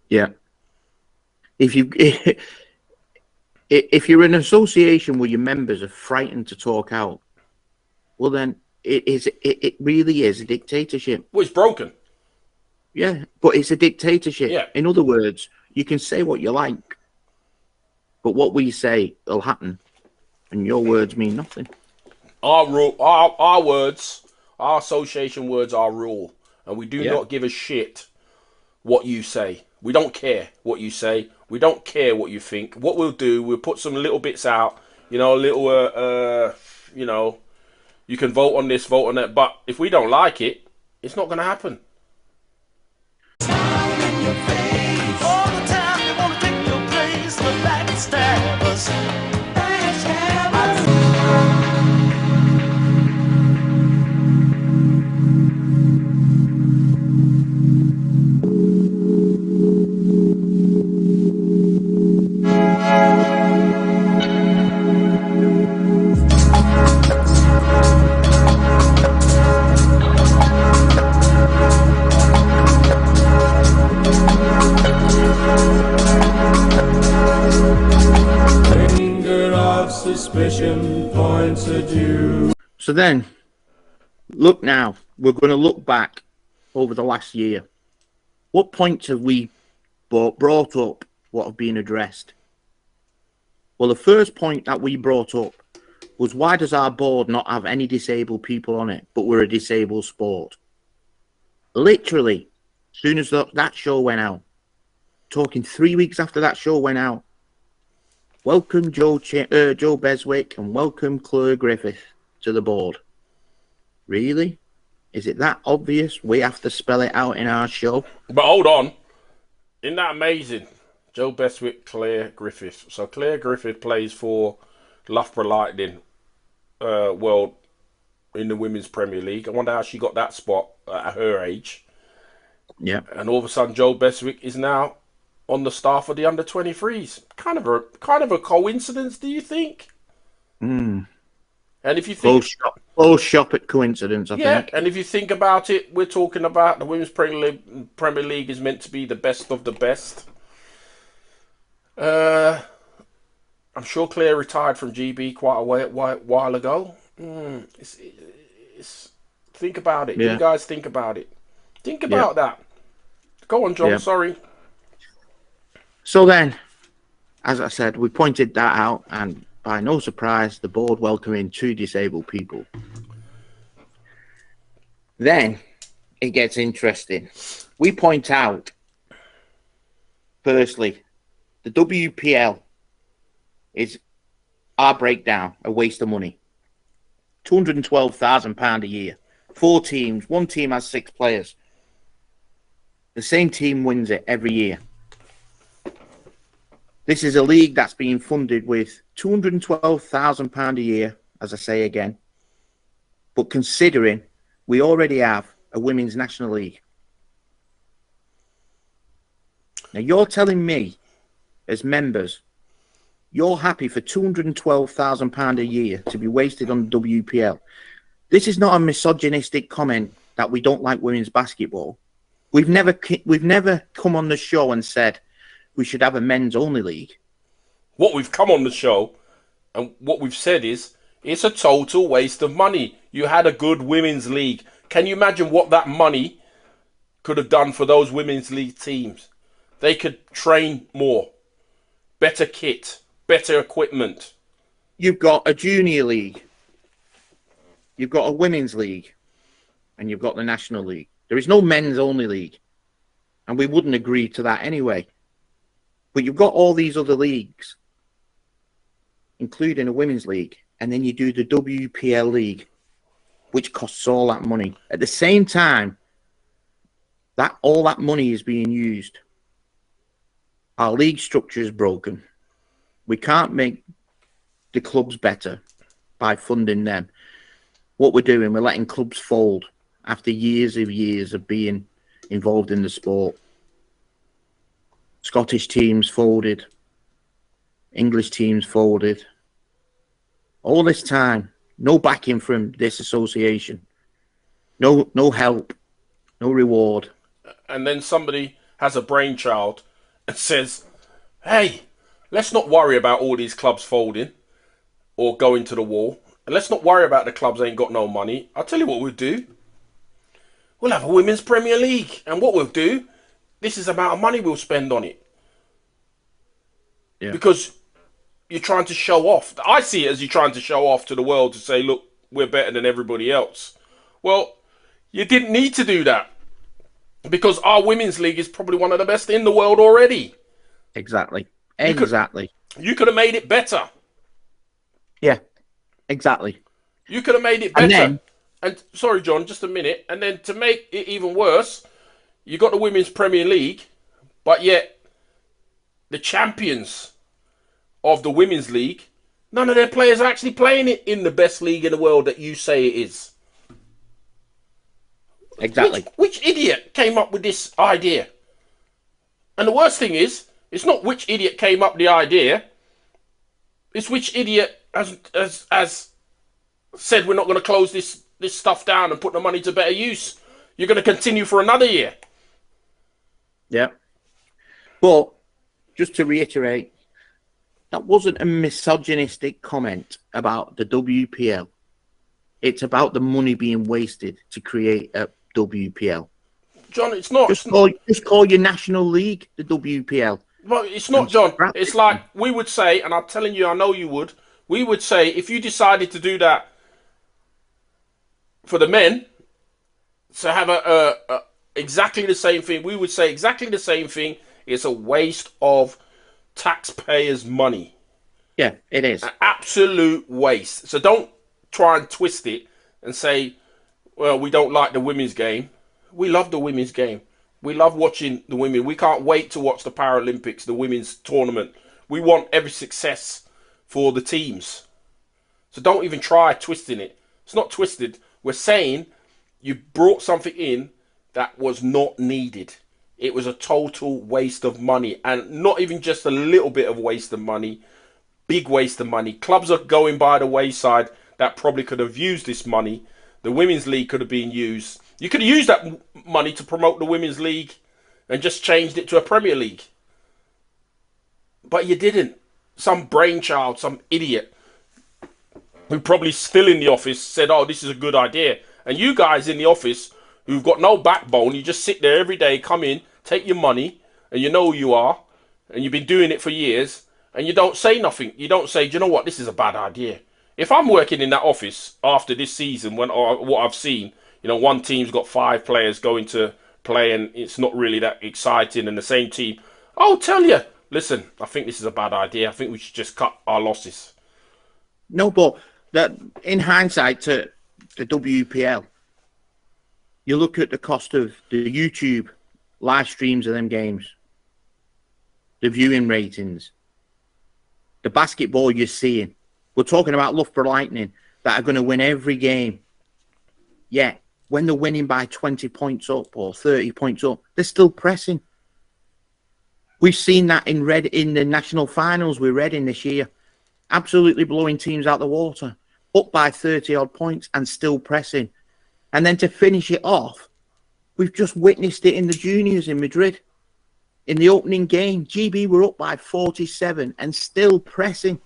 Yeah. If you if you're an association where your members are frightened to talk out, well then it really is a dictatorship. Well, it's broken. Yeah, but it's a dictatorship. Yeah. In other words, you can say what you like, but what we say will happen, and your words mean nothing. Our words, our association words are rule, and we do Yeah. not give a shit what you say. We don't care what you say. We don't care what you think. What we'll do, we'll put some little bits out, a little, you can vote on this, vote on that. But if we don't like it, it's not going to happen. All the time they wanna take your place, but backstabbers. Finger of suspicion points at you. So then, look now. We're going to look back over the last year. What points have we brought up? What have been addressed? Well, the first point that we brought up was, why does our board not have any disabled people on it, but we're a disabled sport? Literally, as soon as that show went out, talking 3 weeks after that show went out, welcome Joe Beswick and welcome Claire Griffith to the board. Really? Is it that obvious we have to spell it out in our show? But hold on. Isn't that amazing? Joe Beswick, Claire Griffith. So Claire Griffith plays for Loughborough Lightning World in the Women's Premier League. I wonder how she got that spot at her age. Yeah. And all of a sudden Joe Beswick is now on the staff of the under-23s. Kind of a coincidence, do you think? Mm. And if you think Close shop at coincidence, I think. and if you think about it, we're talking about the Women's Premier League is meant to be the best of the best. I'm sure Claire retired from GB quite a while ago. Think about it. Yeah. You guys think about it. Think about that. Go on, John. Yeah. Sorry. So then, as I said, we pointed that out, and by no surprise, the board welcoming 2 disabled people. Then it gets interesting. We point out, firstly, the WPL is our breakdown, a waste of money. £212,000 a year. 4 teams. 1 team has 6 players. The same team wins it every year. This is a league that's being funded with £212,000 a year, as I say again. But considering we already have a women's national league. Now you're telling me, as members, you're happy for £212,000 a year to be wasted on the WPL. This is not a misogynistic comment that we don't like women's basketball. We've never come on the show and said we should have a men's only league. What we've come on the show and what we've said is it's a total waste of money. You had a good women's league. Can you imagine what that money could have done for those women's league teams? They could train more, better kit, better equipment. You've got a junior league. You've got a women's league. And you've got the national league. There is no men's only league. And we wouldn't agree to that anyway. But you've got all these other leagues, including a women's league. And then you do the WPL league, which costs all that money. At the same time, that all that money is being used. Our league structure is broken. We can't make the clubs better by funding them. What we're doing, we're letting clubs fold after years of being involved in the sport. Scottish teams folded. English teams folded. All this time, no backing from this association. No help. No reward. And then somebody has a brainchild and says, hey, let's not worry about all these clubs folding or going to the wall. And let's not worry about the clubs ain't got no money. I'll tell you what we'll do. We'll have a women's Premier League. And what we'll do, this is the amount of money we'll spend on it. Yeah. Because you're trying to show off. I see it as you're trying to show off to the world to say, look, we're better than everybody else. Well, you didn't need to do that. Because our women's league is probably one of the best in the world already. Exactly. You could have made it better. Yeah, exactly. You could have made it better. And sorry, John, just a minute. And then to make it even worse, you got the Women's Premier League, but yet the champions of the Women's League, none of their players are actually playing it in the best league in the world that you say it is. Exactly. Which idiot came up with this idea? And the worst thing is, it's not which idiot came up with the idea. It's which idiot has said we're not going to close this stuff down and put the money to better use. You're going to continue for another year. Yeah. But just to reiterate, that wasn't a misogynistic comment about the WPL. It's about the money being wasted to create a WPL. John, it's not. Just call your national league the WPL. Well, it's not, John. It's like we would say, and I'm telling you, I know you would. We would say if you decided to do that for the men, to have a exactly the same thing, we would say exactly the same thing. It's a waste of taxpayers' money. Yeah, it is. An absolute waste. So don't try and twist it and say, well, we don't like the women's game. We love the women's game. We love watching the women. We can't wait to watch the Paralympics, the women's tournament. We want every success for the teams. So don't even try twisting it. It's not twisted. We're saying you brought something in that was not needed. It was a total waste of money. And not even just a little bit of waste of money. Big waste of money. Clubs are going by the wayside that probably could have used this money. The Women's League could have been used. You could have used that money to promote the Women's League and just changed it to a Premier League. But you didn't. Some brainchild, some idiot who probably still in the office said, oh, this is a good idea. And you guys in the office who've got no backbone, you just sit there every day, come in, take your money, and you know who you are, and you've been doing it for years, and you don't say nothing. You don't say, do you know what, this is a bad idea. If I'm working in that office after this season, when what I've seen, one team's got 5 players going to play and it's not really that exciting, and the same team, I'll tell you, listen, I think this is a bad idea. I think we should just cut our losses. No, but that in hindsight to the WPL, you look at the cost of the YouTube live streams of them games, the viewing ratings, the basketball you're seeing. We're talking about Loughborough Lightning that are going to win every game. Yeah, when they're winning by 20 points up or 30 points up, they're still pressing. We've seen that in the national finals with Reading this year. Absolutely blowing teams out the water. Up by 30-odd points and still pressing. And then to finish it off, we've just witnessed it in the juniors in Madrid. In the opening game, GB were up by 47 and still pressing.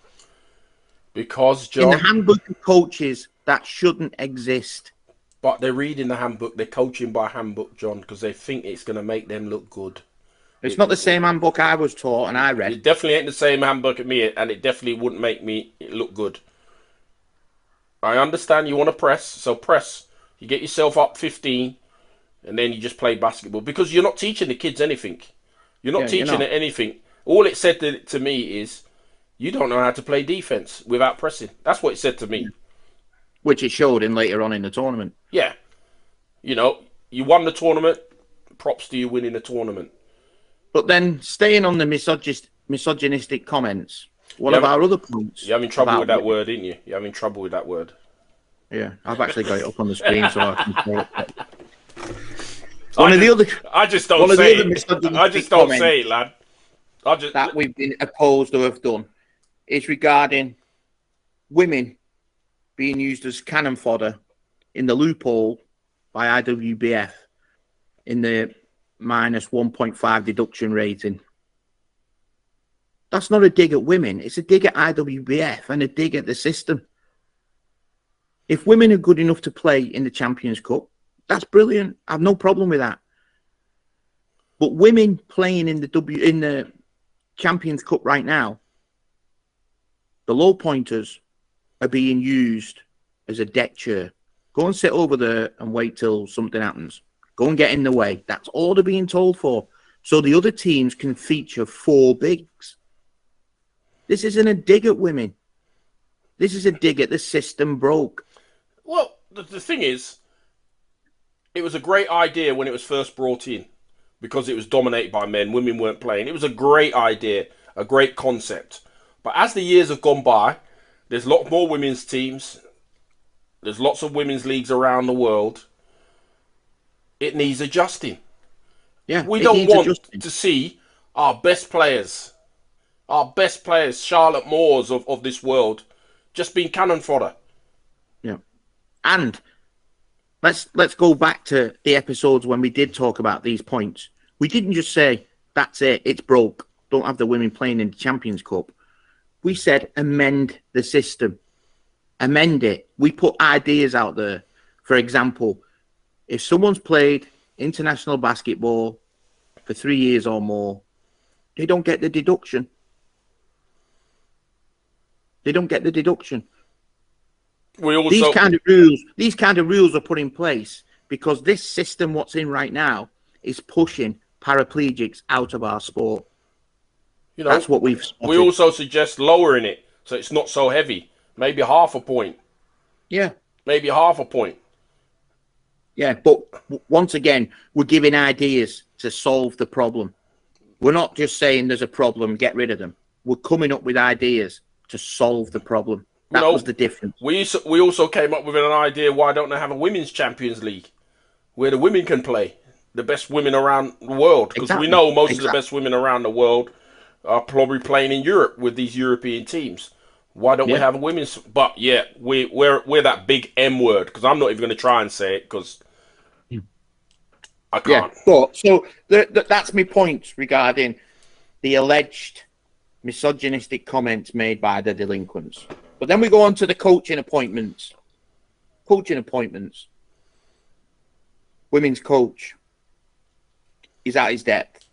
Because, John, in the handbook of coaches, that shouldn't exist. But they're reading the handbook. They're coaching by handbook, John, because they think it's going to make them look good. It's not the same handbook I was taught and I read. It definitely ain't the same handbook at me, and it definitely wouldn't make me look good. I understand you want to press, so press. You get yourself up 15, and then you just play basketball. Because you're not teaching the kids anything. You're not teaching it anything. All it said to me is, you don't know how to play defense without pressing. That's what it said to me. Which it showed in later on in the tournament. Yeah. You won the tournament. Props to you winning the tournament. But then, staying on the misogynistic comments, what of our other points? You're having trouble with that word, aren't you? You're having trouble with that word. Yeah, I've actually got it up on the screen so I can say it. I just don't say it. I just don't say it, lad. That we've been opposed to have done is regarding women being used as cannon fodder in the loophole by IWBF in the minus 1.5 deduction rating. That's not a dig at women. It's a dig at IWBF and a dig at the system. If women are good enough to play in the Champions Cup, that's brilliant. I have no problem with that. But women playing in the Champions Cup right now, the low pointers are being used as a deck chair. Go and sit over there and wait till something happens. Go and get in the way. That's all they're being told for. So the other teams can feature 4 bigs. This isn't a dig at women. This is a dig at the system broke. Well, the thing is, it was a great idea when it was first brought in because it was dominated by men. Women weren't playing. It was a great idea, a great concept. But as the years have gone by, there's a lot more women's teams. There's lots of women's leagues around the world. It needs adjusting. Yeah, we don't want to see our best players, Charlotte Moores of this world, just being cannon fodder. Yeah. And let's go back to the episodes when we did talk about these points. We didn't just say, that's it, it's broke, don't have the women playing in the Champions Cup. We said amend the system. Amend it. We put ideas out there. For example, if someone's played international basketball for 3 years or more, they don't get the deduction. They don't get the deduction. These kind of rules are put in place because this system, what's in right now, is pushing paraplegics out of our sport. You know, that's what we've spotted. We also suggest lowering it so it's not so heavy. Maybe half a point. Yeah. Maybe half a point. Yeah, but once again, we're giving ideas to solve the problem. We're not just saying there's a problem, get rid of them. We're coming up with ideas to solve the problem. That was the difference. We also came up with an idea, why don't they have a women's Champions League where the women can play, the best women around the world? Because we know most of the best women around the world are probably playing in Europe with these European teams. Why don't we have a women's? But yeah, we're that big M word, because I'm not even going to try and say it because I can't. Yeah, but so that's my point regarding the alleged misogynistic comments made by the delinquents. But then we go on to the coaching appointments. Women's coach. He's out his depth.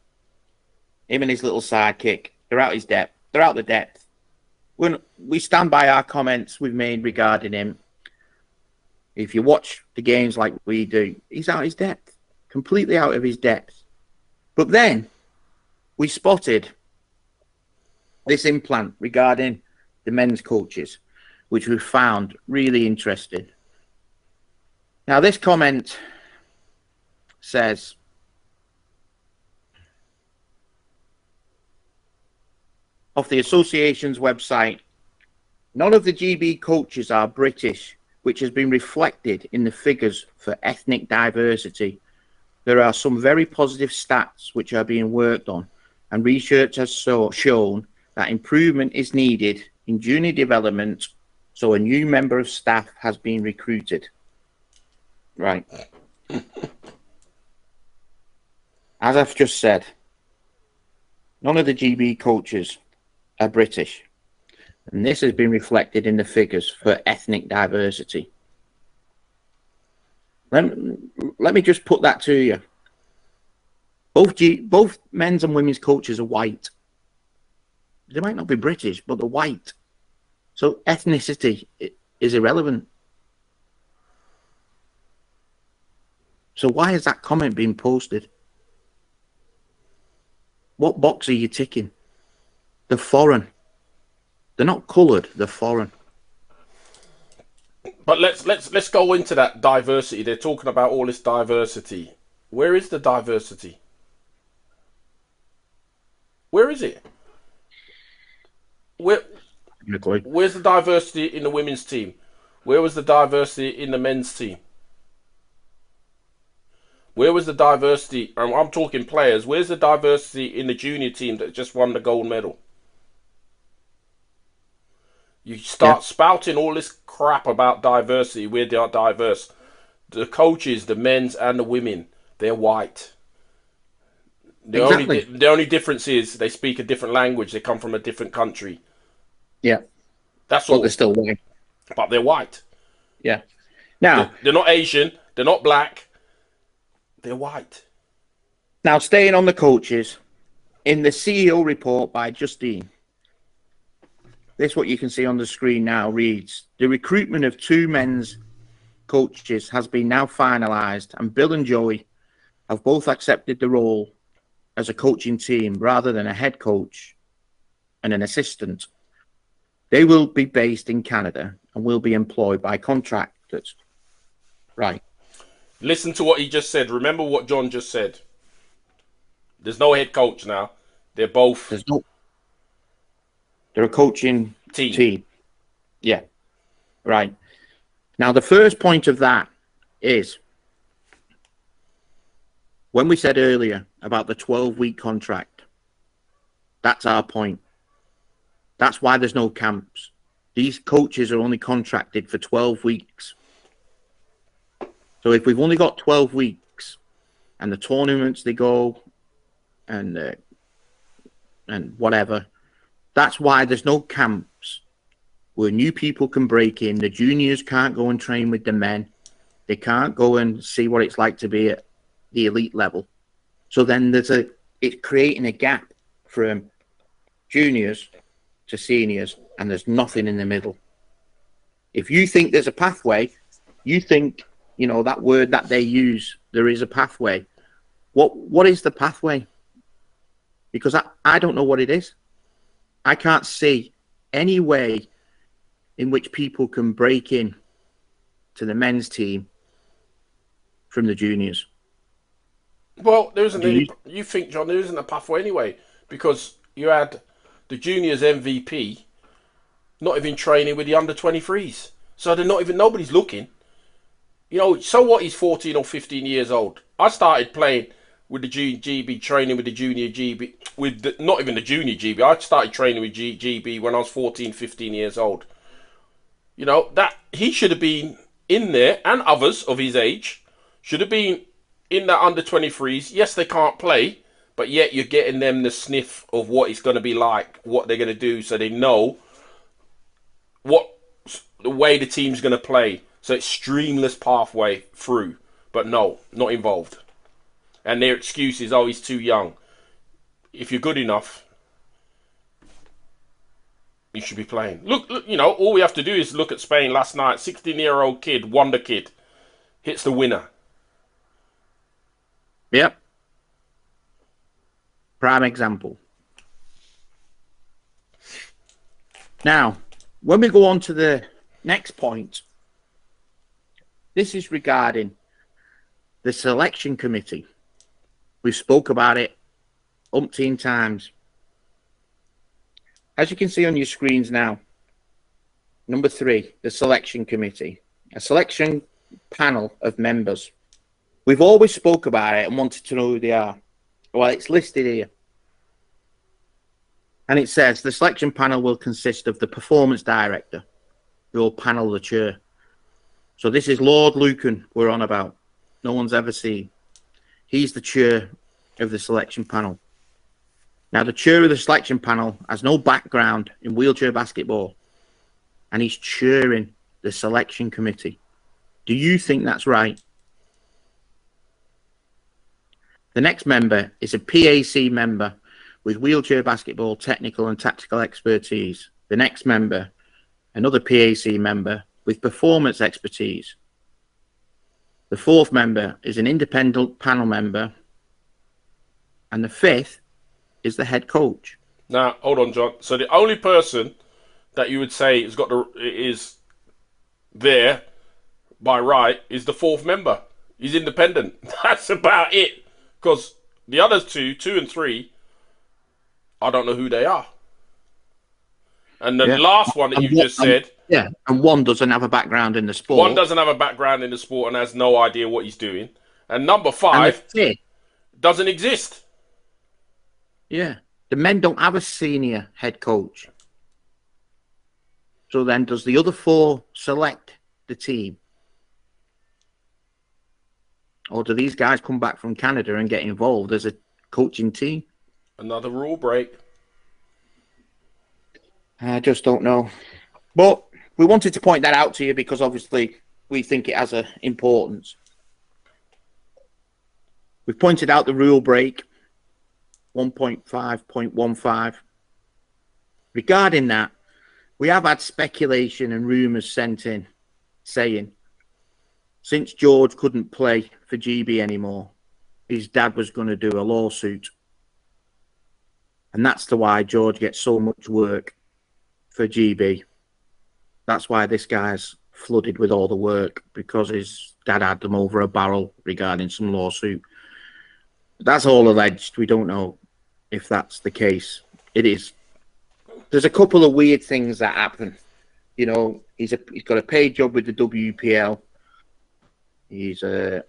Him and his little sidekick. They're out his depth. They're out the depth. We stand by our comments we've made regarding him. If you watch the games like we do, he's out his depth. Completely out of his depth. But then we spotted this implant regarding the men's coaches, which we found really interesting. Now, this comment says, off the association's website, none of the GB coaches are British, which has been reflected in the figures for ethnic diversity. There are some very positive stats which are being worked on, and research has shown that improvement is needed in junior development, so a new member of staff has been recruited. Right. As I've just said, none of the GB coaches are British, and this has been reflected in the figures for ethnic diversity. Let me just put that to you. Both men's and women's coaches are white. They might not be British, but they're white. So ethnicity is irrelevant. So why is that comment being posted? What box are you ticking? They're foreign. They're not coloured, they're foreign. But let's go into that diversity. They're talking about all this diversity. Where is the diversity? Where is it? Where's the diversity in the women's team? Where was the diversity in the men's team? Where was the diversity? I'm talking players. Where's the diversity in the junior team that just won the gold medal? You start spouting all this crap about diversity. We're diverse. The coaches, the men's and the women. They're white. Exactly. The only difference is they speak a different language. They come from a different country. Yeah. That's But all. they're still white. But they're white. Yeah. Now, They're not Asian. They're not black. They're white. now staying on the coaches, in the CEO report by Justine, this what you can see on the screen now reads: the recruitment of 2 men's coaches has been now finalised, and Bill and Joey have both accepted the role as a coaching team rather than a head coach and an assistant. They will be based in Canada and will be employed by contractors. Right. Listen to what he just said. Remember what John just said. There's no head coach now. They're both They're a coaching team. team. Yeah. Right. Now, the first point of that is when we said earlier about the 12-week contract, that's our point. That's why there's no camps. These coaches are only contracted for 12 weeks. So if we've only got 12 weeks and the tournaments they go and whatever, that's why there's no camps where new people can break in. The juniors can't go and train with the men. They can't go and see what it's like to be at the elite level. So then it's creating a gap from juniors to seniors, and there's nothing in the middle. If you think there's a pathway, you think, that word that they use, there is a pathway. What is the pathway? Because I don't know what it is. I can't see any way in which people can break in to the men's team from the juniors. Well, there isn't any. You think, John, there isn't a pathway anyway, because you had the juniors MVP not even training with the under 23s, so they're not even. Nobody's looking. So what? He's 14 or 15 years old. I started playing with the GB, training with the junior GB, not even the junior GB. I started training with GB when I was 14, 15 years old. That he should have been in there, and others of his age should have been in that under 23s. Yes, they can't play, but yet you're getting them the sniff of what it's going to be like, what they're going to do, so they know what the way the team's going to play. So it's streamless pathway through, but no, not involved. And their excuse is, he's too young. If you're good enough, you should be playing. Look, all we have to do is look at Spain last night. 16-year-old kid, wonder kid, hits the winner. Yep. Prime example. Now, when we go on to the next point, this is regarding the selection committee. We spoke about it umpteen times. As you can see on your screens now, number 3, the selection committee, a selection panel of members. We've always spoke about it and wanted to know who they are. Well, it's listed here. And it says the selection panel will consist of the performance director, who will panel the chair. So this is Lord Lucan we're on about. No one's ever seen. He's the chair of the selection panel. Now, the chair of the selection panel has no background in wheelchair basketball, and he's chairing the selection committee. Do you think that's right? The next member is a PAC member with wheelchair basketball technical and tactical expertise. The next member, another PAC member with performance expertise. The 4th member is an independent panel member. And the 5th is the head coach. Now, hold on, John. So the only person that you would say is there by right is the 4th member. He's independent. That's about it. Because the others 2 and 3, I don't know who they are. And the last one that you just said... Yeah, and one doesn't have a background in the sport. One doesn't have a background in the sport and has no idea what he's doing. And number 5 doesn't exist. Yeah, the men don't have a senior head coach. So then does the other 4 select the team? Or do these guys come back from Canada and get involved as a coaching team? Another rule break. I just don't know. But we wanted to point that out to you because obviously we think it has an importance. We've pointed out the rule break 1.5.15. Regarding that, we have had speculation and rumours sent in saying since George couldn't play for GB anymore, his dad was going to do a lawsuit. And that's the why George gets so much work for GB. That's why this guy's flooded with all the work, because his dad had them over a barrel regarding some lawsuit. That's all alleged. We don't know if that's the case. It is. There's a couple of weird things that happen. You know, he's got a paid job with the WPL. He's the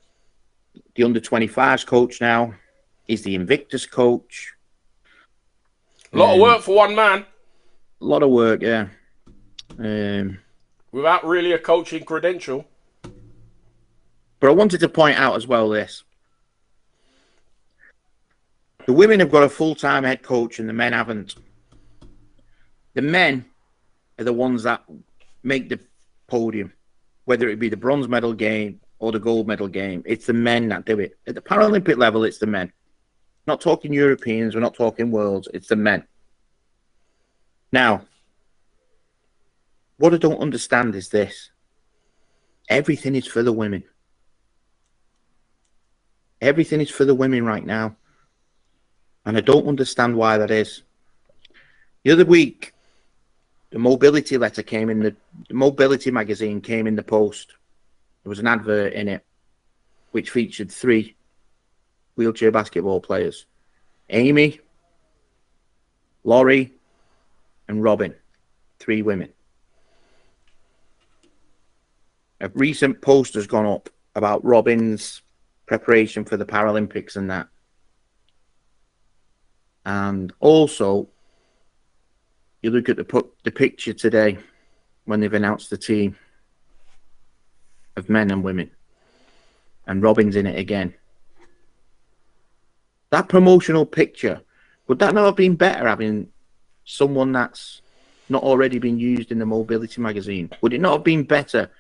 under-25s coach now. He's the Invictus coach. A lot of work for one man. A lot of work, yeah. Without really a coaching credential. But I wanted to point out as well this. The women have got a full-time head coach and the men haven't. The men are the ones that make the podium, whether it be the bronze medal game or the gold medal game. It's the men that do it. At the Paralympic level, it's the men. Not talking Europeans, we're not talking worlds, it's the men. Now, what I don't understand is this. Everything is for the women. Everything is for the women right now. And I don't understand why that is. The other week, the mobility letter came in the mobility magazine came in the post. There was an advert in it which featured 3 wheelchair basketball players. Amy, Laurie, and Robin. 3 women. A recent post has gone up about Robin's preparation for the Paralympics and that. And also, you look at the picture today when they've announced the team of men and women. And Robin's in it again. That promotional picture, would that not have been better having someone that's not already been used in the mobility magazine? Would it not have been better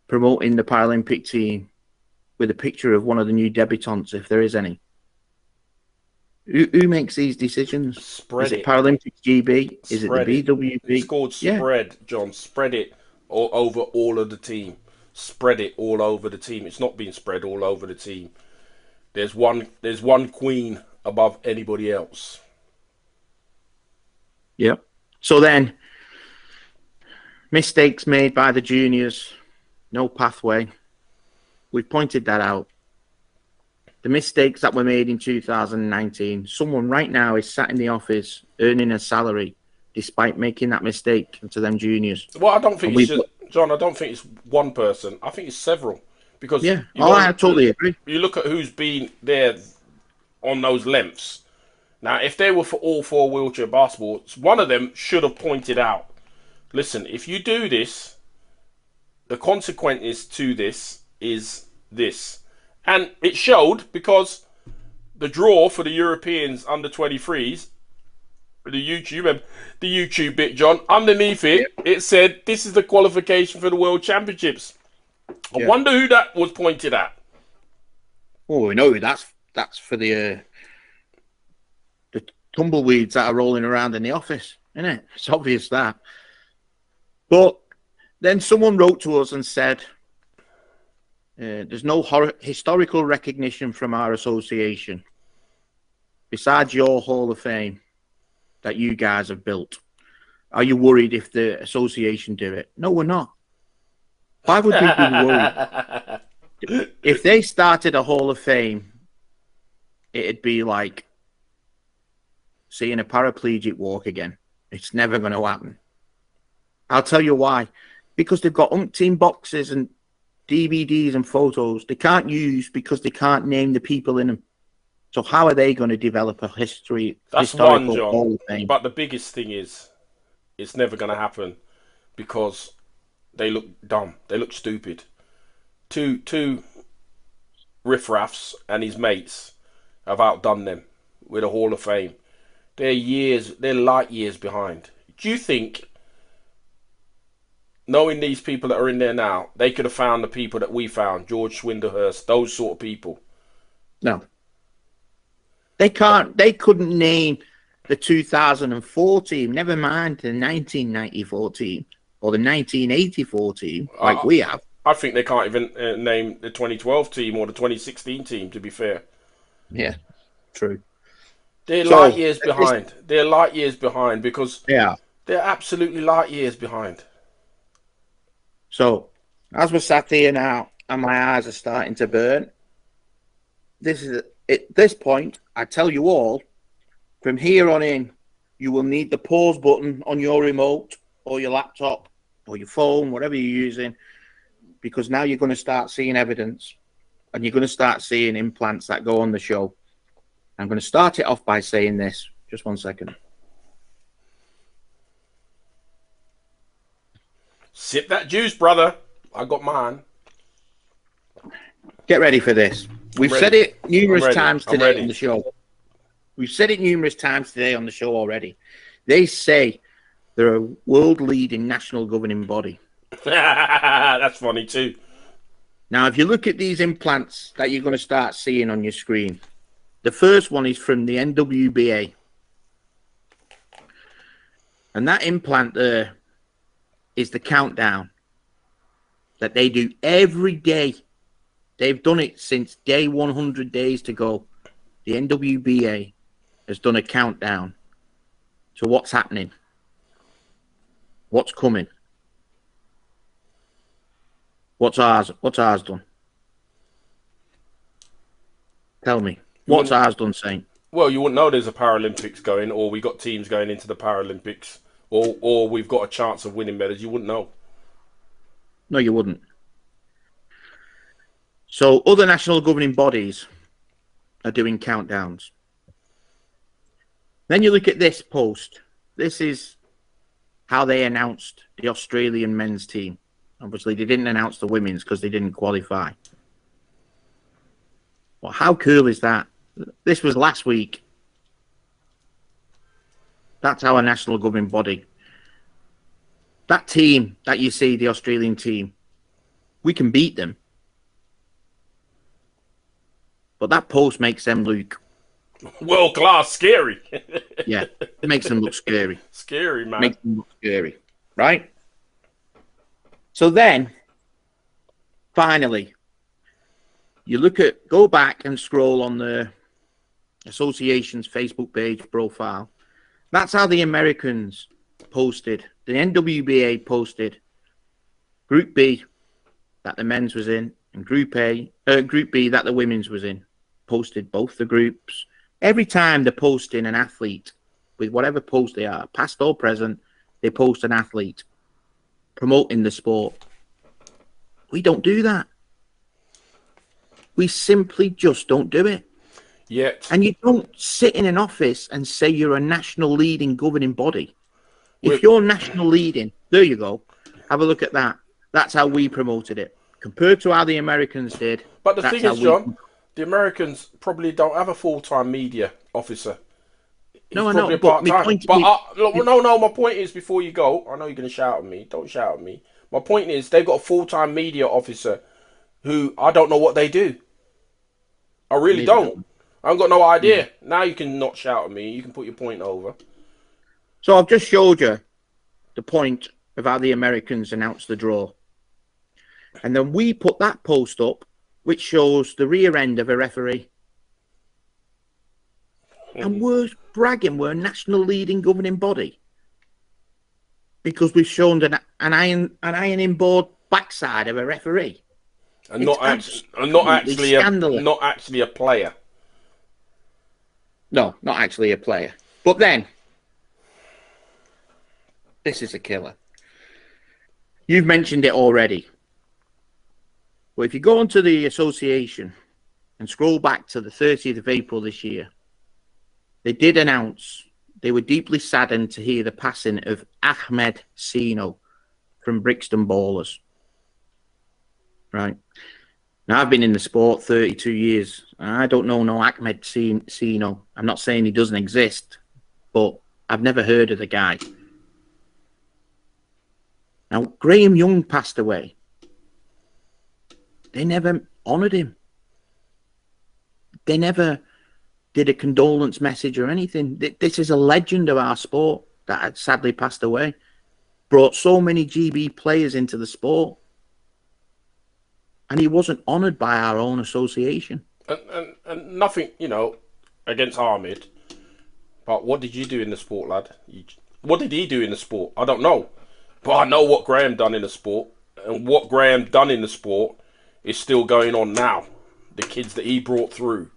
promoting the Paralympic team with a picture of one of the new debutantes, if there is any? Who makes these decisions? Spread is it it. Paralympics GB? Is Spread it the BWB? It's called spread, yeah. John. Spread it all over all of the team. Spread it all over the team. It's not being spread all over the team. There's one queen above anybody else. Yep. So then, mistakes made by the juniors, no pathway. We've pointed that out. The mistakes that were made in 2019, someone right now is sat in the office earning a salary despite making that mistake to them juniors. Well, I don't think it's just, John, I don't think it's one person. I think it's several. Because yeah, I totally agree. You look at who's been there on those lengths. Now, if they were for all 4 wheelchair basketballs, one of them should have pointed out, listen, if you do this, the consequences to this is this. And it showed because the draw for the Europeans under 23s, the YouTube bit, John, underneath it, it said, this is the qualification for the World Championships. I wonder who that was pointed at. Well, we know that's for the tumbleweeds that are rolling around in the office, isn't it? It's obvious that. But then someone wrote to us and said, there's no historical recognition from our association besides your Hall of Fame that you guys have built. Are you worried if the association do it? No, we're not. Why would we be worried? If they started a Hall of Fame, it'd be like seeing a paraplegic walk again. It's never going to happen. I'll tell you why. Because they've got umpteen boxes and DVDs and photos they can't use because they can't name the people in them. So how are they going to develop a historical John. Hall of Fame? But the biggest thing is, it's never going to happen because they look dumb. They look stupid. Two riffraffs and his mates have outdone them with a Hall of Fame. They're light years behind. Do you think, knowing these people that are in there now, they could have found the people that we found, George Swindlehurst, those sort of people? No. They can't. They couldn't name the 2004 team, never mind the 1994 team or the 1984 team, like we have. I think they can't even name the 2012 team or the 2016 team, to be fair. Yeah, true. They're So, light years behind. They're light years behind because Yeah. they're absolutely light years behind. So, as we're sat here now and my eyes are starting to burn, at this point, I tell you all, from here on in, you will need the pause button on your remote or your laptop or your phone, whatever you're using, because now you're going to start seeing evidence and you're going to start seeing implants that go on the show. I'm going to start it off by saying this. Just 1 second. Sip that juice, brother. I got mine. Get ready for this. We've said it numerous times today on the show. We've said it numerous times today on the show already. They say they're a world-leading national governing body. That's funny too. Now, if you look at these implants that you're going to start seeing on your screen, the first one is from the NWBA. And that implant there is the countdown that they do every day. They've done it since day 100 days to go. The NWBA has done a countdown to what's happening, what's coming. What's ours done? Tell me. What's ours done, Saint? Well, you wouldn't know there's a Paralympics going, or we got teams going into the Paralympics, or we've got a chance of winning medals. You wouldn't know. No, you wouldn't. So other national governing bodies are doing countdowns. Then you look at this post. This is how they announced the Australian men's team. Obviously, they didn't announce the women's because they didn't qualify. Well, how cool is that? This was last week. That's our national governing body. That team that you see, the Australian team, we can beat them. But that post makes them look world class, scary. Yeah, it makes them look scary. Scary, man. Makes them look scary, right? So then, finally, you go back and scroll on the association's Facebook page profile. That's how the Americans posted. The NWBA posted Group B that the men's was in, and Group B that the women's was in. Posted both the groups. Every time they're posting an athlete with whatever post they are, past or present, they post an athlete promoting the sport. We don't do that. We simply just don't do it. Yet. And you don't sit in an office and say you're a national leading governing body. If you're national leading, there you go. Have a look at that. That's how we promoted it. Compared to how the Americans did. But the thing is, John, the Americans probably don't have a full-time media officer. No, I know. But my point is, before you go, I know you're going to shout at me. Don't shout at me. My point is, they've got a full-time media officer who I don't know what they do. I really don't. I haven't got no idea. Now you can not shout at me. You can put your point over. So I've just showed you the point of how the Americans announced the draw. And then we put that post up, which shows the rear end of a referee. And we're bragging we're a national leading governing body because we've shown an ironing board backside of a referee. And not actually a player. No, not actually a player. But then, this is a killer. You've mentioned it already. But if you go onto the association and scroll back to the 30th of April this year, they did announce they were deeply saddened to hear the passing of Ahmed Sino from Brixton Ballers. Right. Now, I've been in the sport 32 years. I don't know no Ahmed Sino. I'm not saying he doesn't exist, but I've never heard of the guy. Now, Graham Young passed away. They never honoured him. They never did a condolence message or anything. This is a legend of our sport that had sadly passed away. Brought so many GB players into the sport. And he wasn't honoured by our own association. And nothing, against Ahmed. But what did you do in the sport, lad? What did he do in the sport? I don't know. But I know what Graham done in the sport. And what Graham done in the sport is still going on now. The kids that he brought through.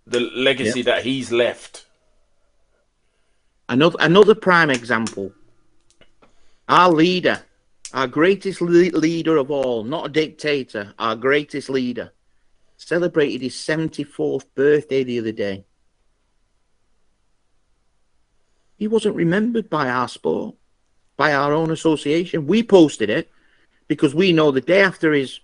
The legacy that he's left. Another prime example. Our leader, our greatest leader of all, not a dictator, our greatest leader, celebrated his 74th birthday the other day. He wasn't remembered by our sport, by our own association. We posted it because we know the day after his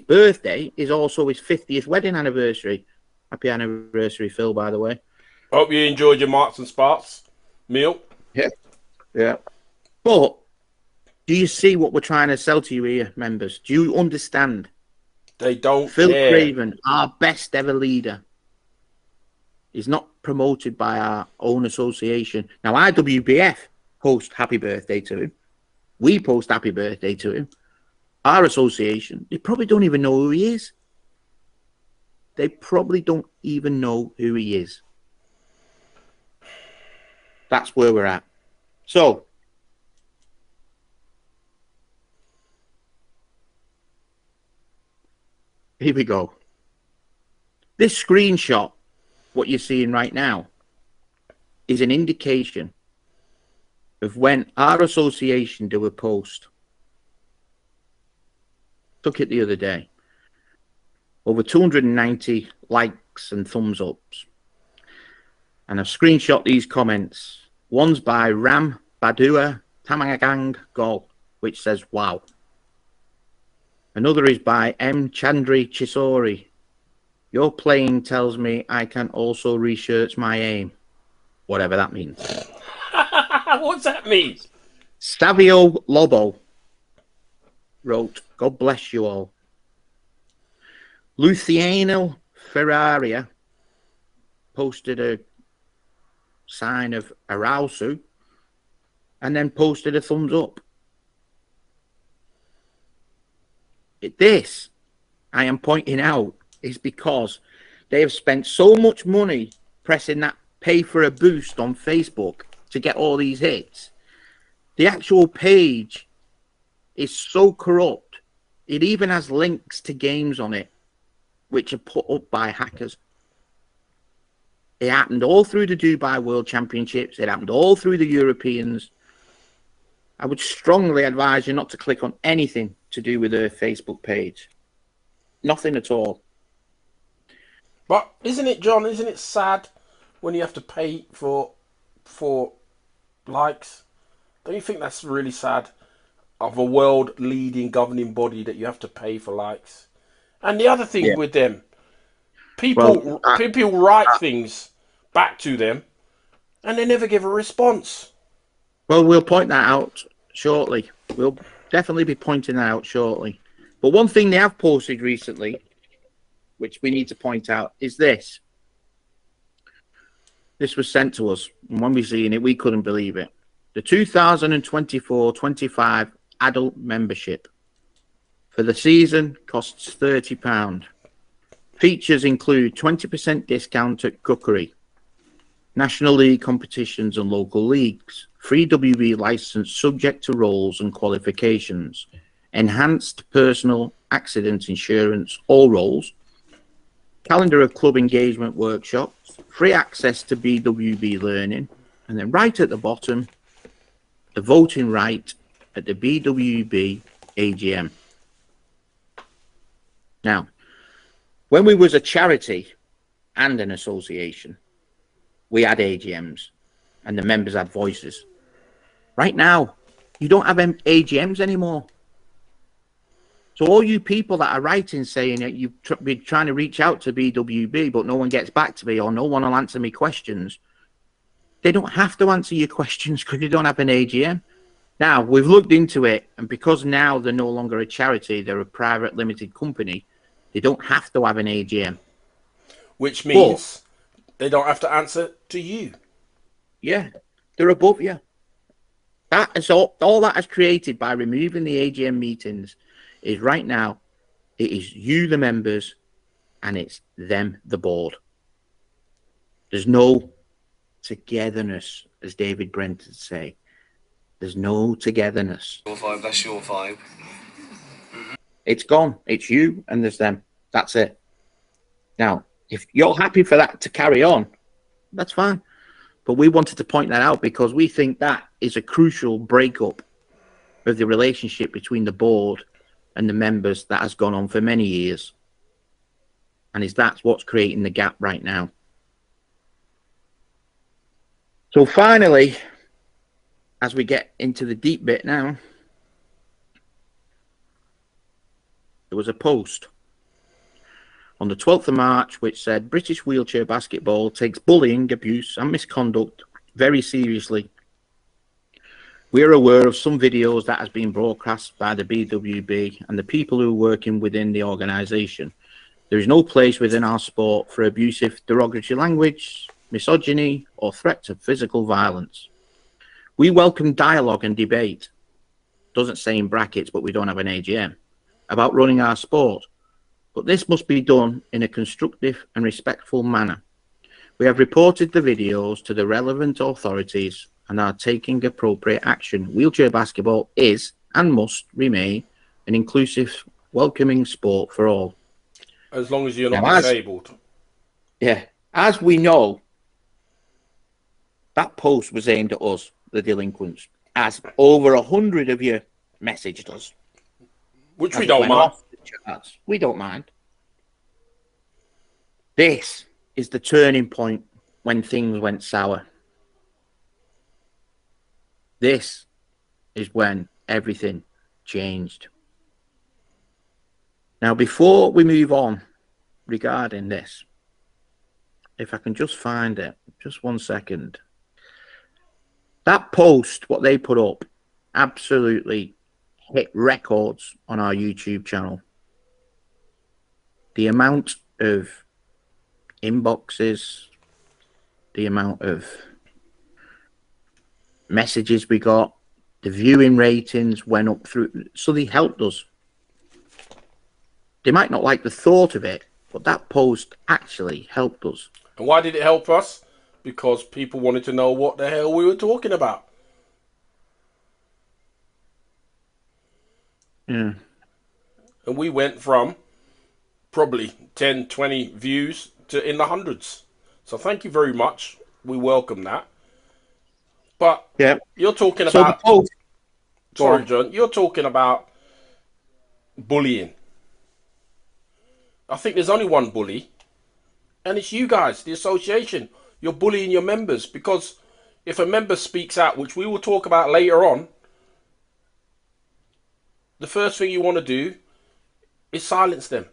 birthday is also his 50th wedding anniversary. Happy anniversary, Phil, by the way. Hope you enjoyed your Marks and Sparks meal. Yeah. But do you see what we're trying to sell to you here, members? Do you understand? They don't Phil care. Craven, our best ever leader, is not promoted by our own association. Now, IWBF post happy birthday to him. We post happy birthday to him. Our association, they probably don't even know who he is. They probably don't even know who he is. That's where we're at. So, here we go. This screenshot, what you're seeing right now, is an indication of when our association do a post. Took it the other day. Over 290 likes and thumbs ups. And I've screenshot these comments. One's by Ram Badua Tamagang Gol, which says, wow. Another is by M. Chandri Chisori. Your playing tells me I can also research my aim. Whatever that means. What's that mean? Savio Lobo wrote, God bless you all. Luciano Ferraria posted a sign of arousal and then posted a thumbs up. This, I am pointing out, is because they have spent so much money pressing that pay for a boost on Facebook to get all these hits. The actual page is so corrupt. It even has links to games on it, which are put up by hackers. It happened all through the Dubai World Championships. It happened all through the Europeans. I would strongly advise you not to click on anything to do with their Facebook page. Nothing at all. But isn't it, John, isn't it sad when you have to pay for likes? Don't you think that's really sad? Of a world leading governing body that you have to pay for likes. And the other thing with them, people write things back to them and they never give a response. Well, we'll point that out shortly. We'll definitely be pointing that out shortly. But one thing they have posted recently, which we need to point out, is this. This was sent to us, and when we seen it, we couldn't believe it. The 2024-25 adult membership for the season costs £30. Features include 20% discount at cookery, National League competitions and local leagues, free WB license subject to roles and qualifications, enhanced personal accident insurance, all roles, calendar of club engagement workshops, free access to BWB learning, and then right at the bottom, the voting right at the BWB AGM. Now, when we was a charity and an association, we had AGMs and the members had voices. Right now, you don't have AGMs anymore. So all you people that are writing saying that you've been trying to reach out to BWB, but no one gets back to me or no one will answer me questions, they don't have to answer your questions because you don't have an AGM. Now, we've looked into it, and because now they're no longer a charity, they're a private limited company, they don't have to have an AGM. Which means they don't have to answer to you. Yeah, they're above you. That is all that is created by removing the AGM meetings is right now, it is you, the members, and it's them, the board. There's no togetherness, as David Brent would say. There's no togetherness. Your vibe, that's your vibe. It's gone. It's you and there's them. That's it. Now, if you're happy for that to carry on, that's fine. But we wanted to point that out because we think that is a crucial breakup of the relationship between the board and the members that has gone on for many years. And that's what's creating the gap right now. So finally, as we get into the deep bit now, there was a post on the 12th of March which said British wheelchair basketball takes bullying, abuse and misconduct very seriously. We are aware of some videos that has been broadcast by the BWB and the people who are working within the organisation. There is no place within our sport for abusive, derogatory language, misogyny or threats of physical violence. We welcome dialogue and debate, doesn't say in brackets, but we don't have an AGM, about running our sport. But this must be done in a constructive and respectful manner. We have reported the videos to the relevant authorities and are taking appropriate action. Wheelchair basketball is and must remain an inclusive, welcoming sport for all. As long as you're not disabled. As we know, that post was aimed at us, the delinquents, as over 100 of you messaged us. Which we don't mind. We don't mind. This is the turning point when things went sour. This is when everything changed. Now, before we move on regarding this, if I can just find it, just 1 second. That post, what they put up, absolutely hit records on our YouTube channel. The amount of inboxes, the amount of messages we got, the viewing ratings went up through, so they helped us. They might not like the thought of it, but that post actually helped us. And why did it help us? Because people wanted to know what the hell we were talking about. Yeah. And we went from probably 10, 20 views to in the hundreds. So thank you very much. We welcome that. But yeah, you're talking about... Sorry, John. You're talking about bullying. I think there's only one bully. And it's you guys, the association. You're bullying your members because if a member speaks out, which we will talk about later on, the first thing you want to do is silence them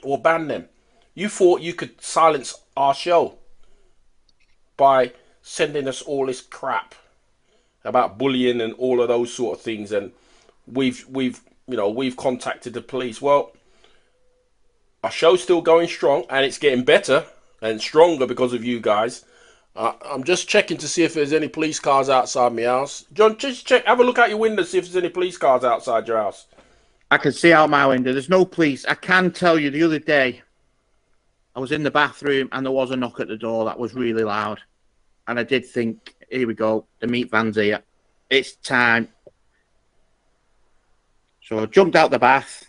or ban them. You thought you could silence our show by sending us all this crap about bullying and all of those sort of things, and we've contacted the police. Well, our show's still going strong and it's getting better and stronger because of you guys. I'm just checking to see if there's any police cars outside my house. John, just check, have a look out your window, see if there's any police cars outside your house. I can see out my window. There's no police. I can tell you the other day, I was in the bathroom and there was a knock at the door that was really loud. And I did think, here we go, the meat van's here. It's time. So I jumped out the bath,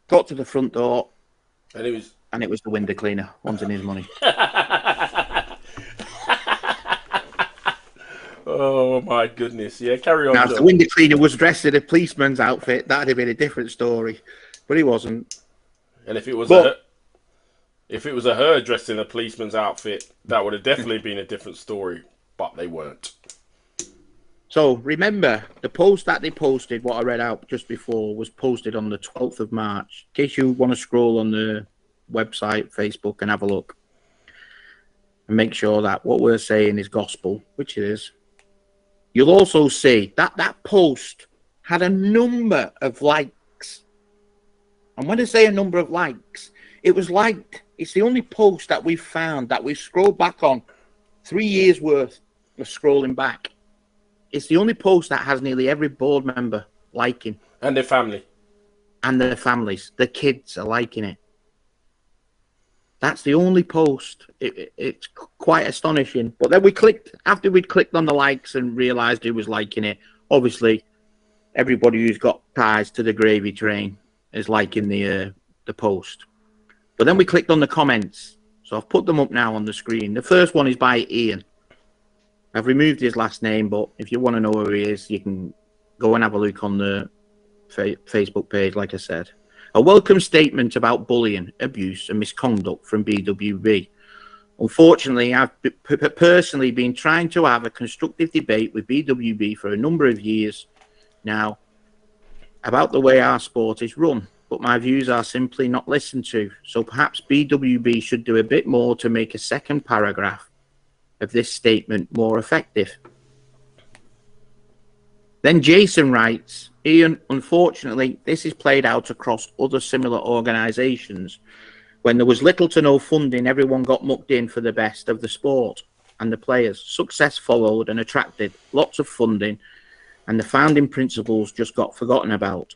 got to the front door, and it was the window cleaner wanting his money. Oh my goodness! Yeah, carry on. Now, if the window cleaner was dressed in a policeman's outfit, that'd have been a different story, but he wasn't. And if it was a her dressed in a policeman's outfit, that would have definitely been a different story. But they weren't. So remember, the post that they posted, what I read out just before, was posted on the 12th of March. In case you want to scroll on the website, Facebook, and have a look. And make sure that what we're saying is gospel, which it is. You'll also see that that post had a number of likes. And when I say a number of likes, it was liked. It's the only post that we've found that we've scrolled back on 3 years worth of scrolling back. It's the only post that has nearly every board member liking. And their family. And their families. The kids are liking it. That's the only post. It's quite astonishing. But then after we'd clicked on the likes and realised who was liking it, obviously everybody who's got ties to the gravy train is liking the post. But then we clicked on the comments. So I've put them up now on the screen. The first one is by Ian. I've removed his last name, but if you want to know who he is, you can go and have a look on the Facebook page, like I said. A welcome statement about bullying, abuse and misconduct from B.W.B. Unfortunately, I've personally been trying to have a constructive debate with B.W.B. for a number of years now about the way our sport is run, but my views are simply not listened to. So perhaps B.W.B. should do a bit more to make a second paragraph of this statement more effective. Then Jason writes, Ian, unfortunately, this is played out across other similar organisations. When there was little to no funding, everyone got mucked in for the best of the sport and the players. Success followed and attracted lots of funding, and the founding principles just got forgotten about.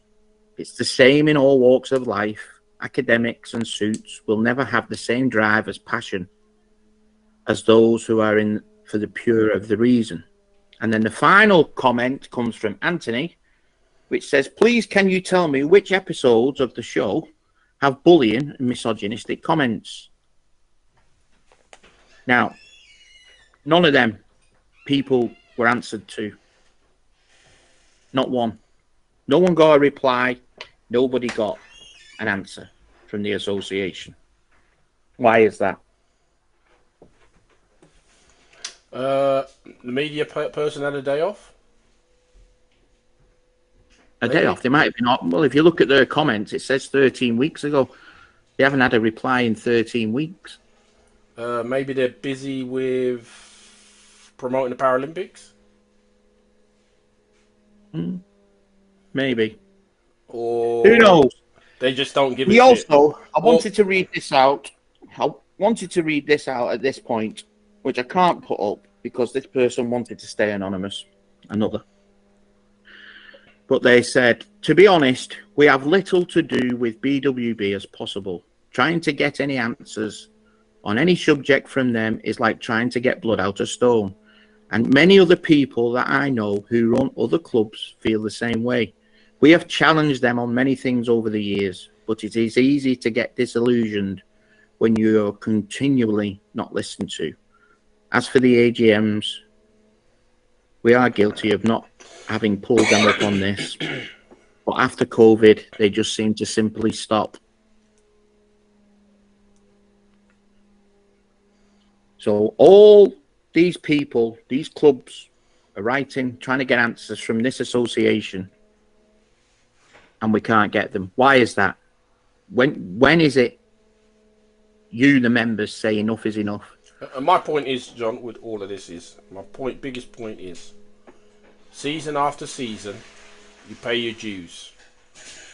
It's the same in all walks of life. Academics and suits will never have the same drive as passion as those who are in for the pure of the reason. And then the final comment comes from Anthony, which says, please can you tell me which episodes of the show have bullying and misogynistic comments? Now, none of them people were answered to. Not one. No one got a reply. Nobody got an answer from the association. Why is that? The media person had a day off. A day off. They might have been. Well, if you look at their comments, it says 13 weeks ago. They haven't had a reply in 13 weeks. Maybe they're busy with promoting the Paralympics. Maybe. Or who knows? They just don't give We a shit. also, I wanted to read this out. I wanted to read this out at this point, which I can't put up because this person wanted to stay anonymous. Another. But they said, to be honest, we have little to do with B.W.B. as possible. Trying to get any answers on any subject from them is like trying to get blood out of stone. And many other people that I know who run other clubs feel the same way. We have challenged them on many things over the years, but it is easy to get disillusioned when you're continually not listened to. As for the AGMs, we are guilty of not having pulled them up on this. But after COVID, they just seem to simply stop. So all these people, these clubs are writing, trying to get answers from this association, and we can't get them. Why is that? When is it you, the members, say enough is enough? And my point is, John, with all of this is, biggest point is, season after season, you pay your dues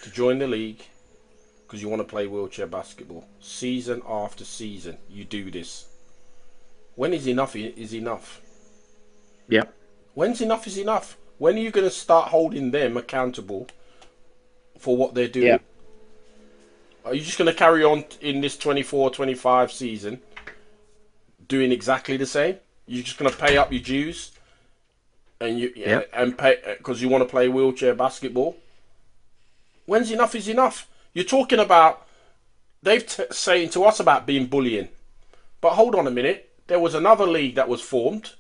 to join the league because you want to play wheelchair basketball. Season after season, you do this. When is enough is enough? Yeah. When's enough is enough? When are you going to start holding them accountable for what they're doing? Yeah. Are you just going to carry on in this 24-25 season doing exactly the same? You're just going to pay up your dues and and pay because you want to play wheelchair basketball? When's enough is enough? You're talking about saying to us about being bullying, but hold on a minute. There was another league that was formed,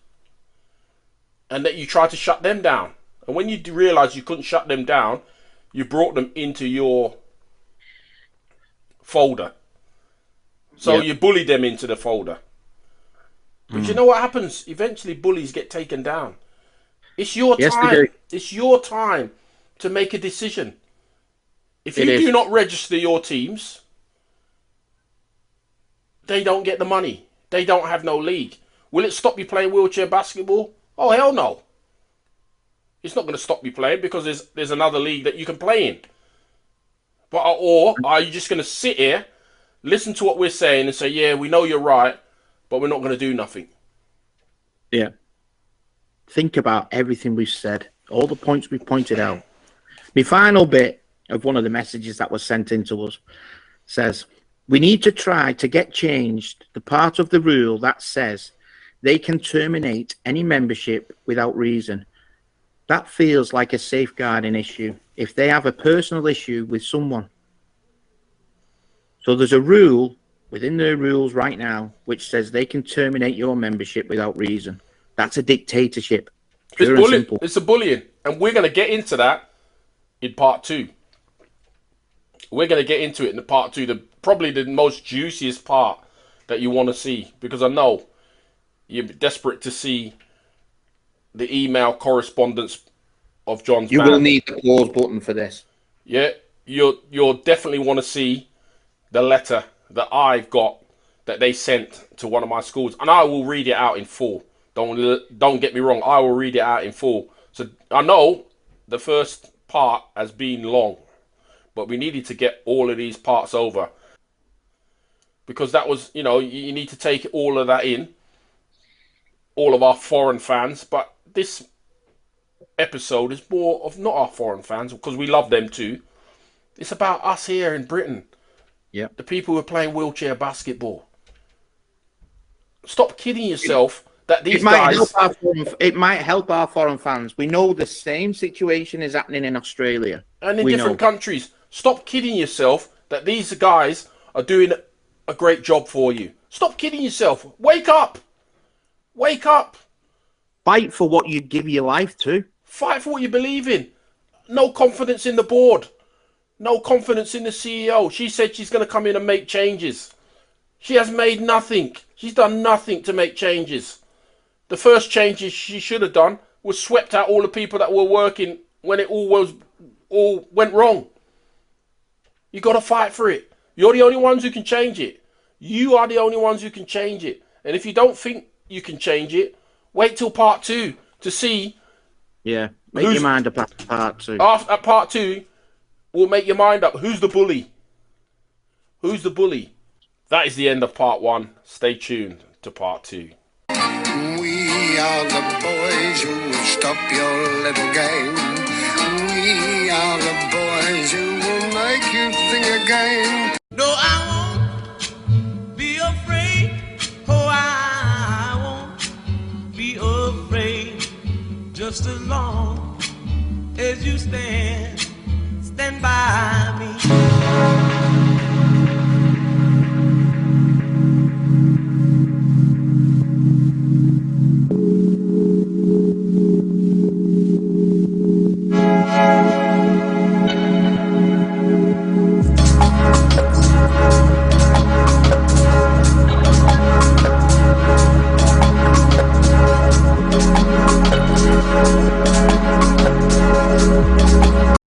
and that you tried to shut them down. And when you realised you couldn't shut them down, you brought them into your folder. So you bullied them into the folder. But you know what happens? Eventually bullies get taken down. It's your Yes, they time. do. It's your time to make a decision. If you It is. do not register your teams, they don't get the money. They don't have no league. Will it stop you playing wheelchair basketball? Oh, hell no. It's not going to stop you playing because there's another league that you can play in. But or are you just going to sit here, listen to what we're saying and say, yeah, we know you're right, but we're not going to do nothing? Yeah. Think about everything we've said, all the points we've pointed out. My final bit of one of the messages that was sent in to us says, we need to try to get changed the part of the rule that says they can terminate any membership without reason. That feels like a safeguarding issue if they have a personal issue with someone. So there's a rule within their rules right now which says they can terminate your membership without reason. That's a dictatorship. Pure and simple. It's a bullying. And we're going to get into that in part 2. We're going to get into it in the part 2, probably the most juiciest part that you want to see, because I know you're desperate to see the email correspondence of John's You man. will need the pause button for this. Yeah, you'll definitely want to see the letter that I've got that they sent to one of my schools, and I will read it out in full. Don't get me wrong, I will read it out in full. So I know the first part has been long, but we needed to get all of these parts over, because that was, you need to take all of that in, all of our foreign fans. But this episode is more of not our foreign fans, because we love them too. It's about us here in Britain. Yeah. The people who are playing wheelchair basketball. Stop kidding yourself that these guys... It might help our foreign fans. We know the same situation is happening in Australia. And in different countries. Stop kidding yourself that these guys are doing a great job for you. Stop kidding yourself. Wake up. Wake up. Fight for what you give your life to. Fight for what you believe in. No confidence in the board. No confidence in the CEO. She said she's going to come in and make changes. She has made nothing. She's done nothing to make changes. The first changes she should have done was swept out all the people that were working when it all went wrong. You got to fight for it. You're the only ones who can change it. You are the only ones who can change it. And if you don't think you can change it, wait till part 2 to see. Yeah, make your mind up after part 2. At part 2, we'll make your mind up. Who's the bully? Who's the bully? That is the end of part 1. Stay tuned to part 2. We are the boys who will stop your little game. We are the boys who will make you think again. No, I won't be afraid. Oh, I won't be afraid. Just as long as you stand by me.